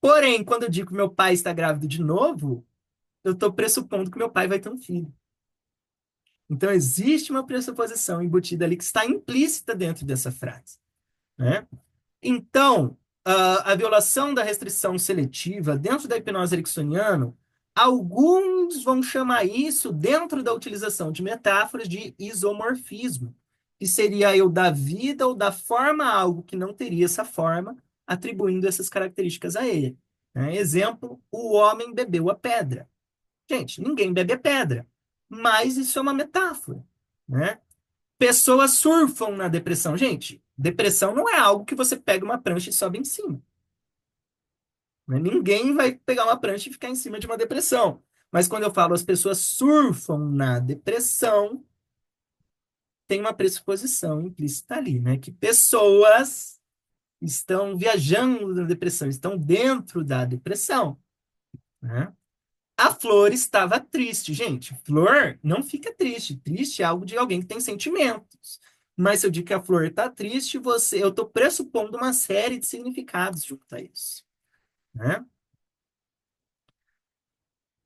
Porém, quando eu digo que meu pai está grávido de novo, eu estou pressupondo que meu pai vai ter um filho. Então, existe uma pressuposição embutida ali que está implícita dentro dessa frase, né? Então, a violação da restrição seletiva dentro da hipnose ericksoniana, alguns vão chamar isso, dentro da utilização de metáforas, de isomorfismo, que seria eu dar vida ou dar forma a algo que não teria essa forma, atribuindo essas características a ele, né? Exemplo, o homem bebeu a pedra. Gente, ninguém bebe a pedra, mas isso é uma metáfora, né? Pessoas surfam na depressão. Gente, depressão não é algo que você pega uma prancha e sobe em cima, né? Ninguém vai pegar uma prancha e ficar em cima de uma depressão. Mas quando eu falo as pessoas surfam na depressão, tem uma pressuposição implícita ali, né? Que pessoas estão viajando na depressão, estão dentro da depressão, né? A Flor estava triste. Gente, Flor não fica triste. Triste é algo de alguém que tem sentimentos. Mas se eu digo que a Flor está triste, eu estou pressupondo uma série de significados junto a isso, né?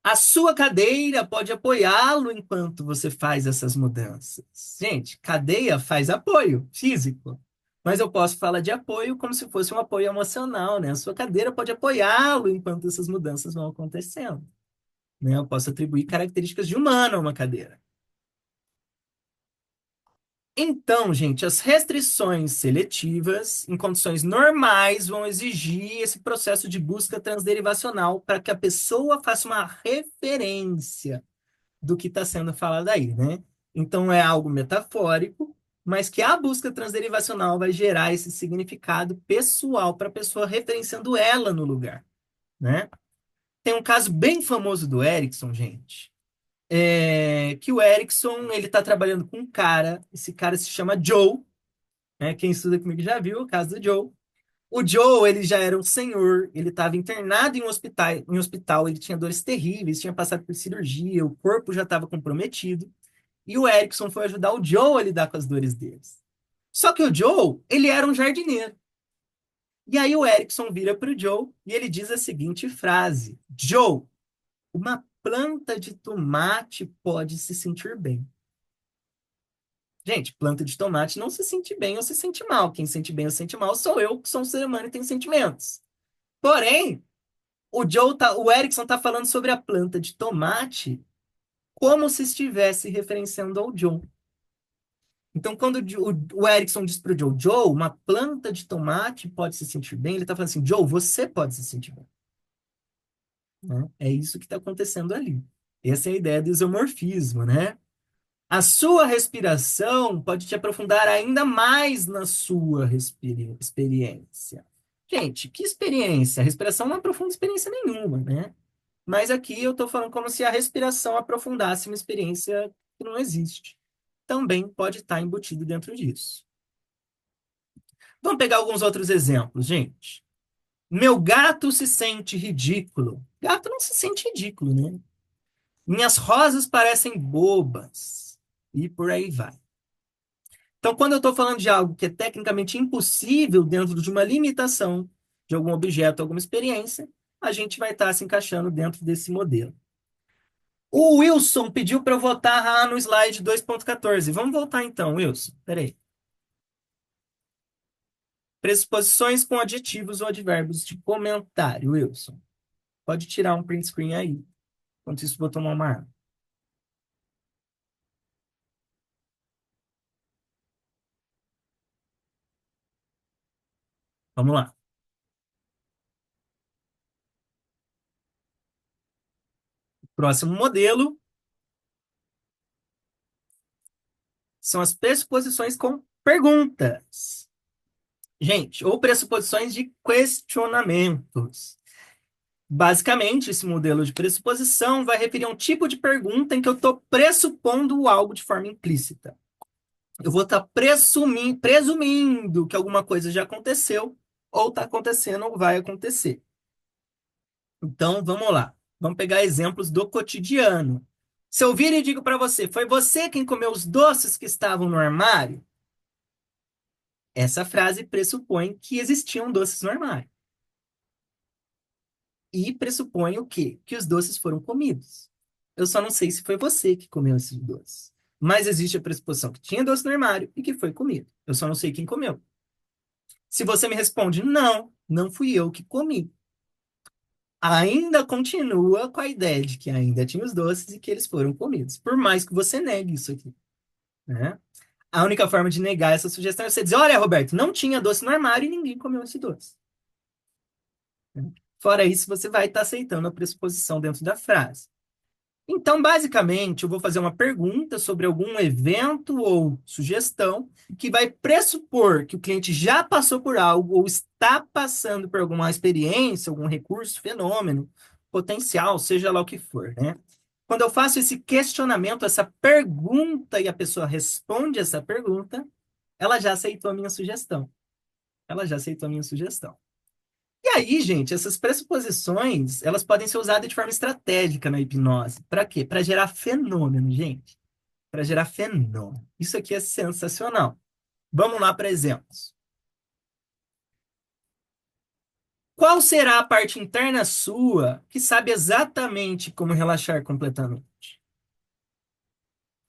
A sua cadeira pode apoiá-lo enquanto você faz essas mudanças. Gente, cadeia faz apoio físico. Mas eu posso falar de apoio como se fosse um apoio emocional, né? A sua cadeira pode apoiá-lo enquanto essas mudanças vão acontecendo, né? Eu posso atribuir características de humano a uma cadeira. Então, gente, as restrições seletivas, em condições normais, vão exigir esse processo de busca transderivacional para que a pessoa faça uma referência do que está sendo falado aí, né? Então, é algo metafórico, mas que a busca transderivacional vai gerar esse significado pessoal para a pessoa, referenciando ela no lugar, né? Tem um caso bem famoso do Erickson, gente, que o Erickson, ele tá trabalhando com um cara, esse cara se chama Joe, né? Quem estuda comigo já viu o caso do Joe. O Joe, ele já era um senhor, ele estava internado em um hospital, ele tinha dores terríveis, tinha passado por cirurgia, o corpo já estava comprometido, e o Erickson foi ajudar o Joe a lidar com as dores deles. Só que o Joe, ele era um jardineiro. E aí o Erickson vira para o Joe e ele diz a seguinte frase: Joe, uma planta de tomate pode se sentir bem. Gente, planta de tomate não se sente bem ou se sente mal. Quem sente bem ou sente mal sou eu, que sou um ser humano e tenho sentimentos. Porém, o Erickson está falando sobre a planta de tomate como se estivesse referenciando ao John. Então, quando o Erickson diz para o Joe, uma planta de tomate pode se sentir bem, ele está falando assim, Joe, você pode se sentir bem. Né? É isso que está acontecendo ali. Essa é a ideia do isomorfismo, né? A sua respiração pode te aprofundar ainda mais na sua experiência. Gente, que experiência? A respiração não aprofunda experiência nenhuma, né? Mas aqui eu estou falando como se a respiração aprofundasse uma experiência que não existe. Também pode estar embutido dentro disso. Vamos pegar alguns outros exemplos, gente. Meu gato se sente ridículo. Gato não se sente ridículo, né? Minhas rosas parecem bobas. E por aí vai. Então, quando eu estou falando de algo que é tecnicamente impossível dentro de uma limitação de algum objeto, alguma experiência, a gente vai estar se encaixando dentro desse modelo. O Wilson pediu para eu votar lá no slide 2.14. Vamos voltar então, Wilson. Peraí. Pressuposições com adjetivos ou advérbios de comentário, Wilson. Pode tirar um print screen aí. Enquanto isso, vou tomar uma água. Vamos lá. Próximo modelo são as pressuposições com perguntas. Gente, ou pressuposições de questionamentos. Basicamente, esse modelo de pressuposição vai referir a um tipo de pergunta em que eu estou pressupondo algo de forma implícita. Eu vou estar presumindo que alguma coisa já aconteceu, ou está acontecendo, ou vai acontecer. Então, vamos lá. Vamos pegar exemplos do cotidiano. Se eu vir e digo para você, foi você quem comeu os doces que estavam no armário? Essa frase pressupõe que existiam doces no armário. E pressupõe o quê? Que os doces foram comidos. Eu só não sei se foi você que comeu esses doces. Mas existe a pressuposição que tinha doce no armário e que foi comido. Eu só não sei quem comeu. Se você me responde, não, não fui eu que comi. Ainda continua com a ideia de que ainda tinha os doces e que eles foram comidos. Por mais que você negue isso aqui, né? A única forma de negar essa sugestão é você dizer, olha, Roberto, não tinha doce no armário e ninguém comeu esse doce. Fora isso, você vai estar aceitando a pressuposição dentro da frase. Então, basicamente, eu vou fazer uma pergunta sobre algum evento ou sugestão que vai pressupor que o cliente já passou por algo ou está passando por alguma experiência, algum recurso, fenômeno, potencial, seja lá o que for, né? Quando eu faço esse questionamento, essa pergunta e a pessoa responde essa pergunta, ela já aceitou a minha sugestão. Ela já aceitou a minha sugestão. E aí, gente, essas pressuposições, elas podem ser usadas de forma estratégica na hipnose. Para quê? Para gerar fenômeno, gente. Para gerar fenômeno. Isso aqui é sensacional. Vamos lá para exemplos. Qual será a parte interna sua que sabe exatamente como relaxar completamente?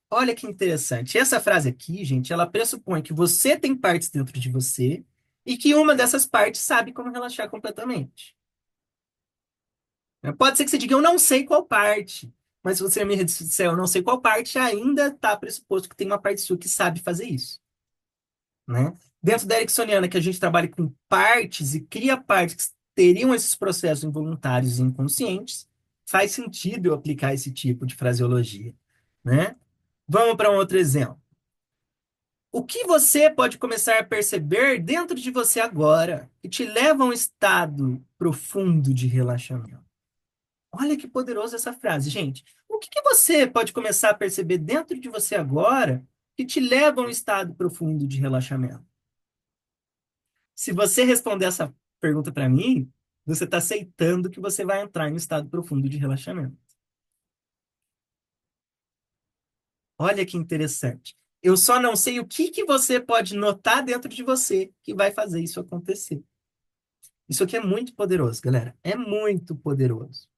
Olha que interessante. Essa frase aqui, gente, ela pressupõe que você tem partes dentro de você e que uma dessas partes sabe como relaxar completamente. Pode ser que você diga, eu não sei qual parte. Mas se você me disser, eu não sei qual parte, ainda está pressuposto que tem uma parte sua que sabe fazer isso, né? Dentro da Ericksoniana, que a gente trabalha com partes e cria partes que teriam esses processos involuntários e inconscientes, faz sentido eu aplicar esse tipo de fraseologia, né? Vamos para um outro exemplo. O que você pode começar a perceber dentro de você agora que te leva a um estado profundo de relaxamento? Olha que poderosa essa frase, gente. O que que você pode começar a perceber dentro de você agora que te leva a um estado profundo de relaxamento? Se você responder essa pergunta para mim, você está aceitando que você vai entrar em um estado profundo de relaxamento. Olha que interessante. Eu só não sei o que que você pode notar dentro de você que vai fazer isso acontecer. Isso aqui é muito poderoso, galera. É muito poderoso.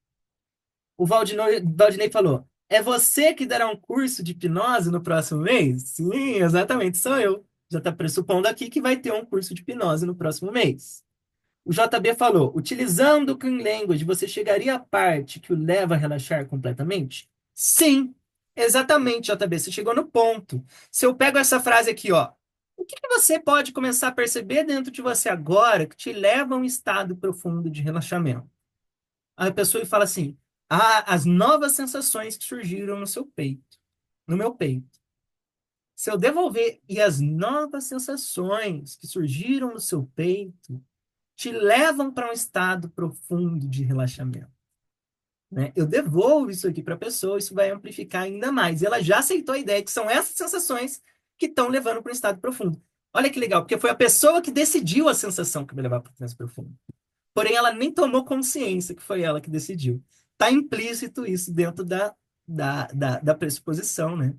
O Valdinei falou: é você que dará um curso de hipnose no próximo mês? Sim, exatamente, sou eu. Já está pressupondo aqui que vai ter um curso de hipnose no próximo mês. O JB falou: utilizando o Clean Language, você chegaria à parte que o leva a relaxar completamente? Sim. Exatamente, JB, você chegou no ponto. Se eu pego essa frase aqui, ó, o que que você pode começar a perceber dentro de você agora que te leva a um estado profundo de relaxamento? Aí a pessoa fala assim: ah, as novas sensações que surgiram no seu peito, no meu peito. Se eu devolver e as novas sensações que surgiram no seu peito te levam para um estado profundo de relaxamento, né? Eu devolvo isso aqui para a pessoa, isso vai amplificar ainda mais. E ela já aceitou a ideia que são essas sensações que estão levando para um estado profundo. Olha que legal, porque foi a pessoa que decidiu a sensação que vai levar para o estado profundo. Porém, ela nem tomou consciência que foi ela que decidiu. Está implícito isso dentro da pressuposição, né?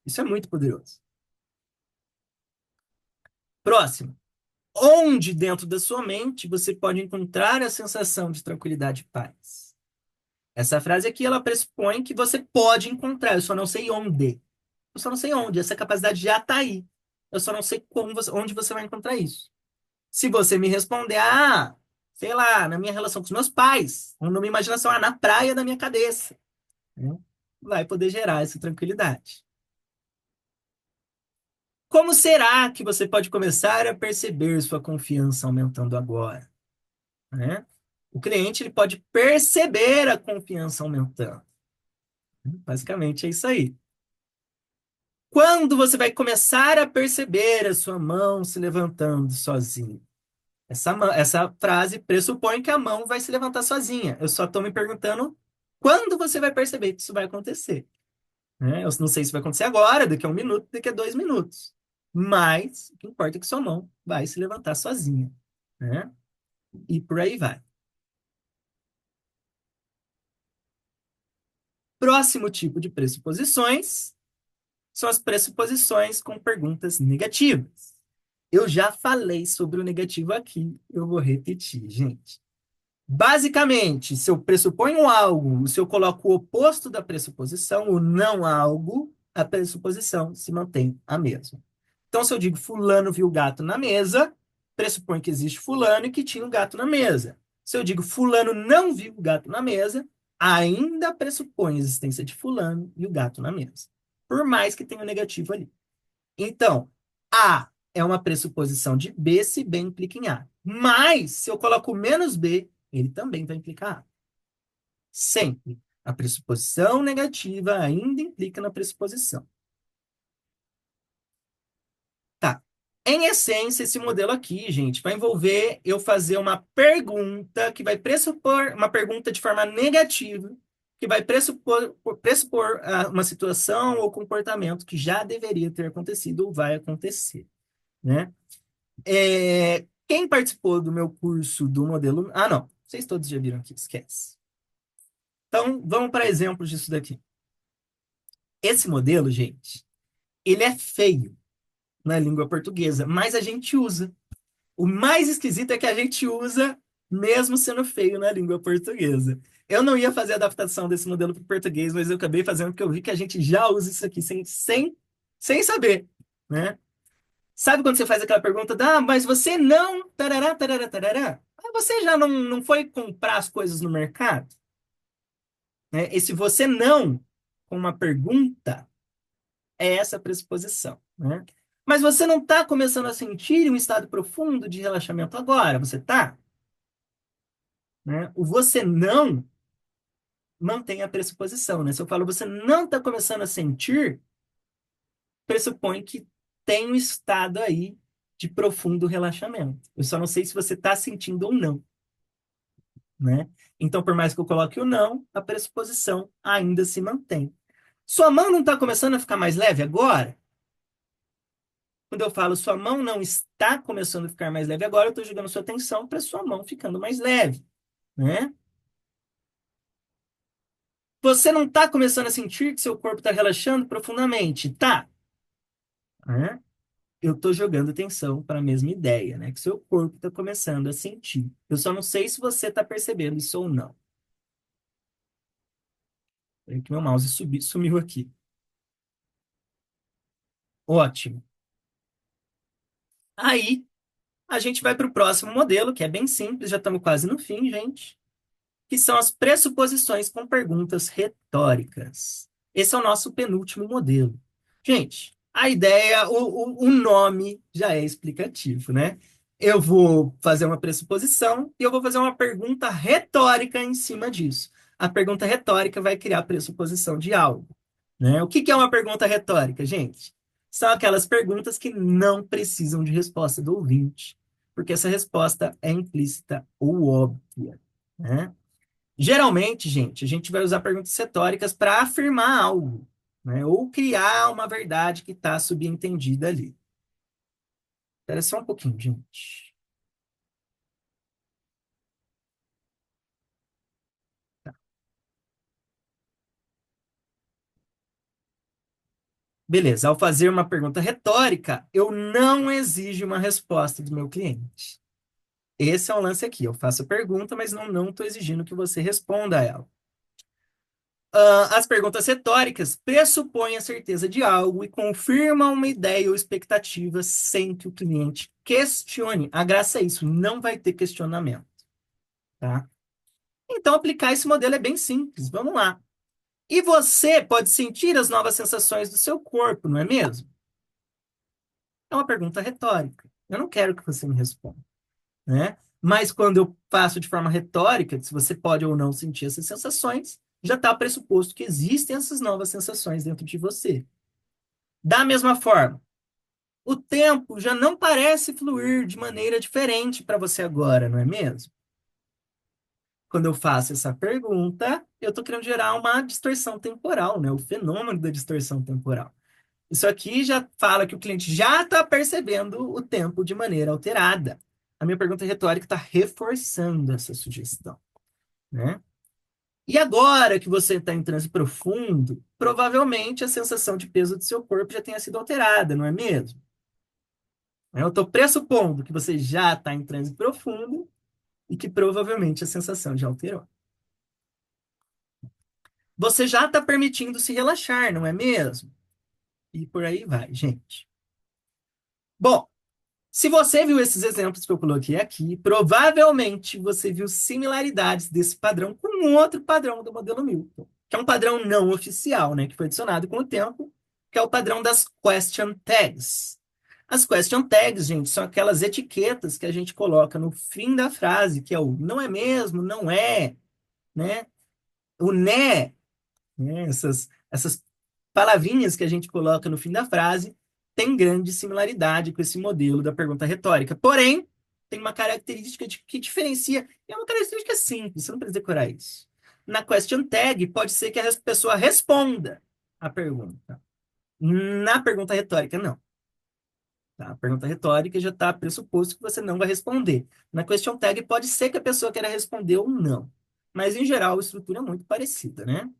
Isso é muito poderoso. Próximo. Onde dentro da sua mente você pode encontrar a sensação de tranquilidade e paz? Essa frase aqui, ela pressupõe que você pode encontrar, eu só não sei onde. Eu só não sei onde, essa capacidade já está aí. Eu só não sei onde você vai encontrar isso. Se você me responder, ah, sei lá, na minha relação com os meus pais, ou numa imaginação, ah, na praia da minha cabeça, né? Vai poder gerar essa tranquilidade. Como será que você pode começar a perceber sua confiança aumentando agora, né? O cliente ele pode perceber a confiança aumentando. Basicamente é isso aí. Quando você vai começar a perceber a sua mão se levantando sozinha? Essa frase pressupõe que a mão vai se levantar sozinha. Eu só estou me perguntando quando você vai perceber que isso vai acontecer, né? Eu não sei se vai acontecer agora, daqui a 1 minuto, daqui a 2 minutos. Mas o que importa é que sua mão vai se levantar sozinha, né? E por aí vai. Próximo tipo de pressuposições são as pressuposições com perguntas negativas. Eu já falei sobre o negativo aqui, eu vou repetir, gente. Basicamente, se eu pressuponho algo, se eu coloco o oposto da pressuposição, o não algo, a pressuposição se mantém a mesma. Então, se eu digo fulano viu o gato na mesa, pressupõe que existe fulano e que tinha um gato na mesa. Se eu digo fulano não viu o gato na mesa, ainda pressupõe a existência de fulano e o gato na mesa. Por mais que tenha um negativo ali. Então, A é uma pressuposição de B se B implica em A. Mas, se eu coloco menos B, ele também vai implicar A. Sempre. A pressuposição negativa ainda implica na pressuposição. Tá. Em essência, esse modelo aqui, gente, vai envolver eu fazer uma pergunta que vai pressupor, uma pergunta de forma negativa, que vai pressupor uma situação ou comportamento que já deveria ter acontecido ou vai acontecer, né? Quem participou do meu curso do modelo. Ah, não. Vocês todos já viram aqui, esquece. Então, vamos para exemplos disso daqui. Esse modelo, gente, ele é feio na língua portuguesa, mas a gente usa. O mais esquisito é que a gente usa, mesmo sendo feio na língua portuguesa. Eu não ia fazer a adaptação desse modelo para o português, mas eu acabei fazendo porque eu vi que a gente já usa isso aqui sem saber, né? Sabe quando você faz aquela pergunta, ah, mas você não, tarará, tarará, tarará. Ah, você já não foi comprar as coisas no mercado? Né? Esse você não, com uma pergunta, é essa pressuposição, né? Mas você não está começando a sentir um estado profundo de relaxamento agora, você está? Né? O você não mantém a pressuposição, né? Se eu falo você não está começando a sentir, pressupõe que tem um estado aí de profundo relaxamento. Eu só não sei se você está sentindo ou não, né? Então, por mais que eu coloque o não, a pressuposição ainda se mantém. Sua mão não está começando a ficar mais leve agora? Quando eu falo sua mão não está começando a ficar mais leve agora, eu estou jogando sua atenção para sua mão ficando mais leve, né? Você não está começando a sentir que seu corpo está relaxando profundamente? Tá, né? Eu estou jogando atenção para a mesma ideia, né? Que seu corpo está começando a sentir. Eu só não sei se você está percebendo isso ou não. Peraí que meu mouse sumiu aqui. Ótimo. Aí, a gente vai para o próximo modelo, que é bem simples, já estamos quase no fim, gente, que são as pressuposições com perguntas retóricas. Esse é o nosso penúltimo modelo. Gente, a ideia, o nome já é explicativo, né? Eu vou fazer uma pressuposição e eu vou fazer uma pergunta retórica em cima disso. A pergunta retórica vai criar a pressuposição de algo, né? O que que é uma pergunta retórica, gente? São aquelas perguntas que não precisam de resposta do ouvinte, porque essa resposta é implícita ou óbvia, né? Geralmente, gente, a gente vai usar perguntas retóricas para afirmar algo, né? Ou criar uma verdade que está subentendida ali. Espera só um pouquinho, gente. Beleza, ao fazer uma pergunta retórica, eu não exijo uma resposta do meu cliente. Esse é o lance aqui. Eu faço a pergunta, mas não estou exigindo que você responda a ela. As perguntas retóricas pressupõem a certeza de algo e confirmam uma ideia ou expectativa sem que o cliente questione. A graça é isso, não vai ter questionamento, tá? Então, aplicar esse modelo é bem simples. Vamos lá. E você pode sentir as novas sensações do seu corpo, não é mesmo? É uma pergunta retórica. Eu não quero que você me responda, né? Mas quando eu faço de forma retórica, se você pode ou não sentir essas sensações, já está pressuposto que existem essas novas sensações dentro de você. Da mesma forma, o tempo já não parece fluir de maneira diferente para você agora, não é mesmo? Quando eu faço essa pergunta, eu estou querendo gerar uma distorção temporal, né? O fenômeno da distorção temporal. Isso aqui já fala que o cliente já está percebendo o tempo de maneira alterada. A minha pergunta retórica está reforçando essa sugestão, né? E agora que você está em transe profundo, provavelmente a sensação de peso do seu corpo já tenha sido alterada, não é mesmo? Eu estou pressupondo que você já está em transe profundo e que provavelmente a sensação já alterou. Você já está permitindo se relaxar, não é mesmo? E por aí vai, gente. Bom, se você viu esses exemplos que eu coloquei aqui, provavelmente você viu similaridades desse padrão com um outro padrão do modelo Milton, que é um padrão não oficial, né, que foi adicionado com o tempo, que é o padrão das question tags. As question tags, gente, são aquelas etiquetas que a gente coloca no fim da frase, que é o não é mesmo, não é, né? O né? Essas palavrinhas que a gente coloca no fim da frase têm grande similaridade com esse modelo da pergunta retórica. Porém, tem uma característica que diferencia, e é uma característica simples, você não precisa decorar isso. Na question tag, pode ser que a pessoa responda a pergunta. Na pergunta retórica, não. Tá? A pergunta retórica já está pressuposto que você não vai responder. Na question tag, pode ser que a pessoa queira responder ou não. Mas, em geral, a estrutura é muito parecida, né?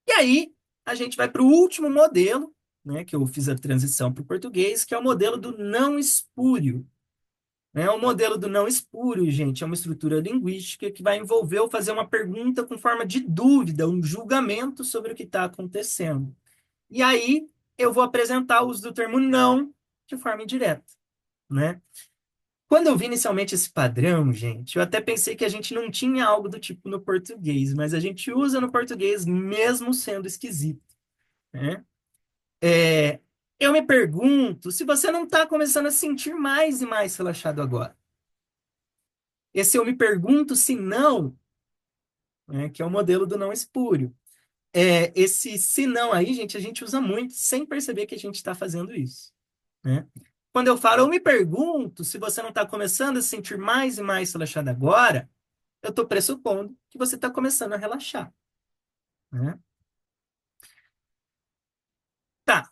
E aí, a gente vai para o último modelo, né, que eu fiz a transição para o português, que é o modelo do não espúrio. Né? O modelo do não espúrio, gente, é uma estrutura linguística que vai envolver eu fazer uma pergunta com forma de dúvida, um julgamento sobre o que está acontecendo. E aí, eu vou apresentar o uso do termo não de forma indireta, né? Quando eu vi inicialmente esse padrão, gente, eu até pensei que a gente não tinha algo do tipo no português, mas a gente usa no português mesmo sendo esquisito, né? É, eu me pergunto se você não está começando a sentir mais e mais relaxado agora. Esse eu me pergunto se não, né, que é o modelo do não espúrio. Esse se não aí, gente, a gente usa muito sem perceber que a gente está fazendo isso, né? Quando eu falo, eu me pergunto se você não está começando a se sentir mais e mais relaxado agora, eu estou pressupondo que você está começando a relaxar, né? Tá.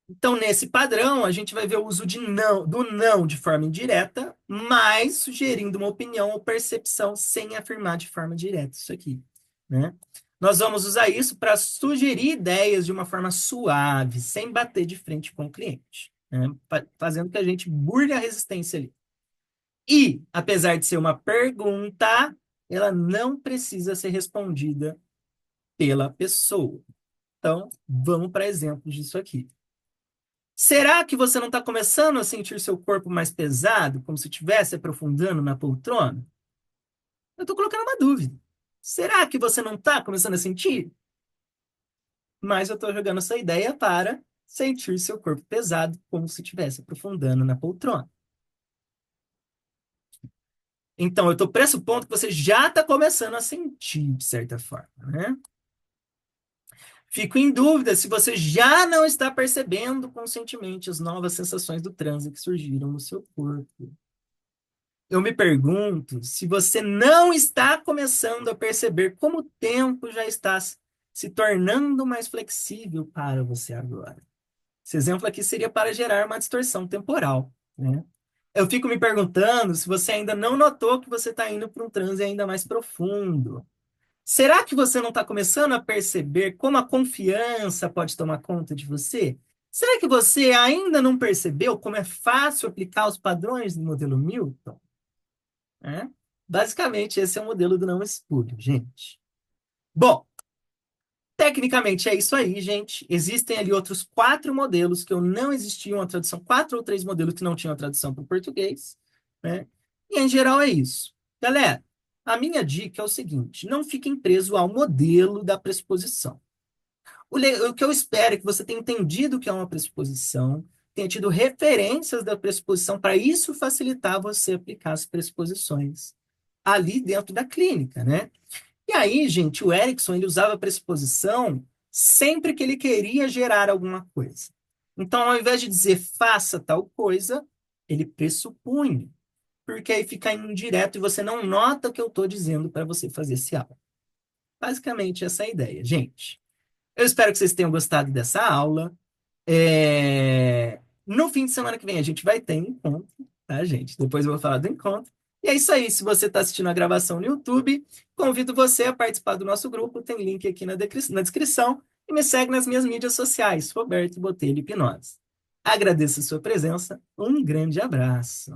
Então, nesse padrão, a gente vai ver o uso do não de forma indireta, mas sugerindo uma opinião ou percepção sem afirmar de forma direta isso aqui, né? Nós vamos usar isso para sugerir ideias de uma forma suave, sem bater de frente com o cliente, né? Fazendo que a gente burle a resistência ali. E, apesar de ser uma pergunta, ela não precisa ser respondida pela pessoa. Então, vamos para exemplos disso aqui. Será que você não está começando a sentir seu corpo mais pesado, como se estivesse aprofundando na poltrona? Eu estou colocando uma dúvida. Será que você não está começando a sentir? Mas eu estou jogando essa ideia para sentir seu corpo pesado, como se estivesse aprofundando na poltrona. Então, eu estou pressupondo que você já está começando a sentir, de certa forma, né? Fico em dúvida se você já não está percebendo conscientemente as novas sensações do transe que surgiram no seu corpo. Eu me pergunto se você não está começando a perceber como o tempo já está se tornando mais flexível para você agora. Esse exemplo aqui seria para gerar uma distorção temporal, né? Eu fico me perguntando se você ainda não notou que você está indo para um transe ainda mais profundo. Será que você não está começando a perceber como a confiança pode tomar conta de você? Será que você ainda não percebeu como é fácil aplicar os padrões do modelo Milton? Né? Basicamente, esse é o modelo do não expurgo, gente. Bom, tecnicamente é isso aí, gente. Existem ali outros quatro modelos que eu não existiam a tradução, quatro ou três modelos que não tinham a tradução para o português, né? E em geral é isso. Galera, a minha dica é o seguinte: não fiquem presos ao modelo da pressuposição. O que eu espero é que você tenha entendido o que é uma pressuposição, tenha tido referências da pressuposição para isso facilitar você aplicar as pressuposições ali dentro da clínica, né? E aí, gente, o Erickson, ele usava a pressuposição sempre que ele queria gerar alguma coisa. Então, ao invés de dizer faça tal coisa, ele pressupunha, porque aí fica indireto e você não nota o que eu estou dizendo para você fazer esse aula. Basicamente, essa é a ideia, gente. Eu espero que vocês tenham gostado dessa aula. No fim de semana que vem a gente vai ter encontro, tá, gente? Depois eu vou falar do encontro. E é isso aí. Se você está assistindo a gravação no YouTube, convido você a participar do nosso grupo. Tem link aqui na descrição. E me segue nas minhas mídias sociais, Roberto Botelho Hipnose. Agradeço a sua presença. Um grande abraço.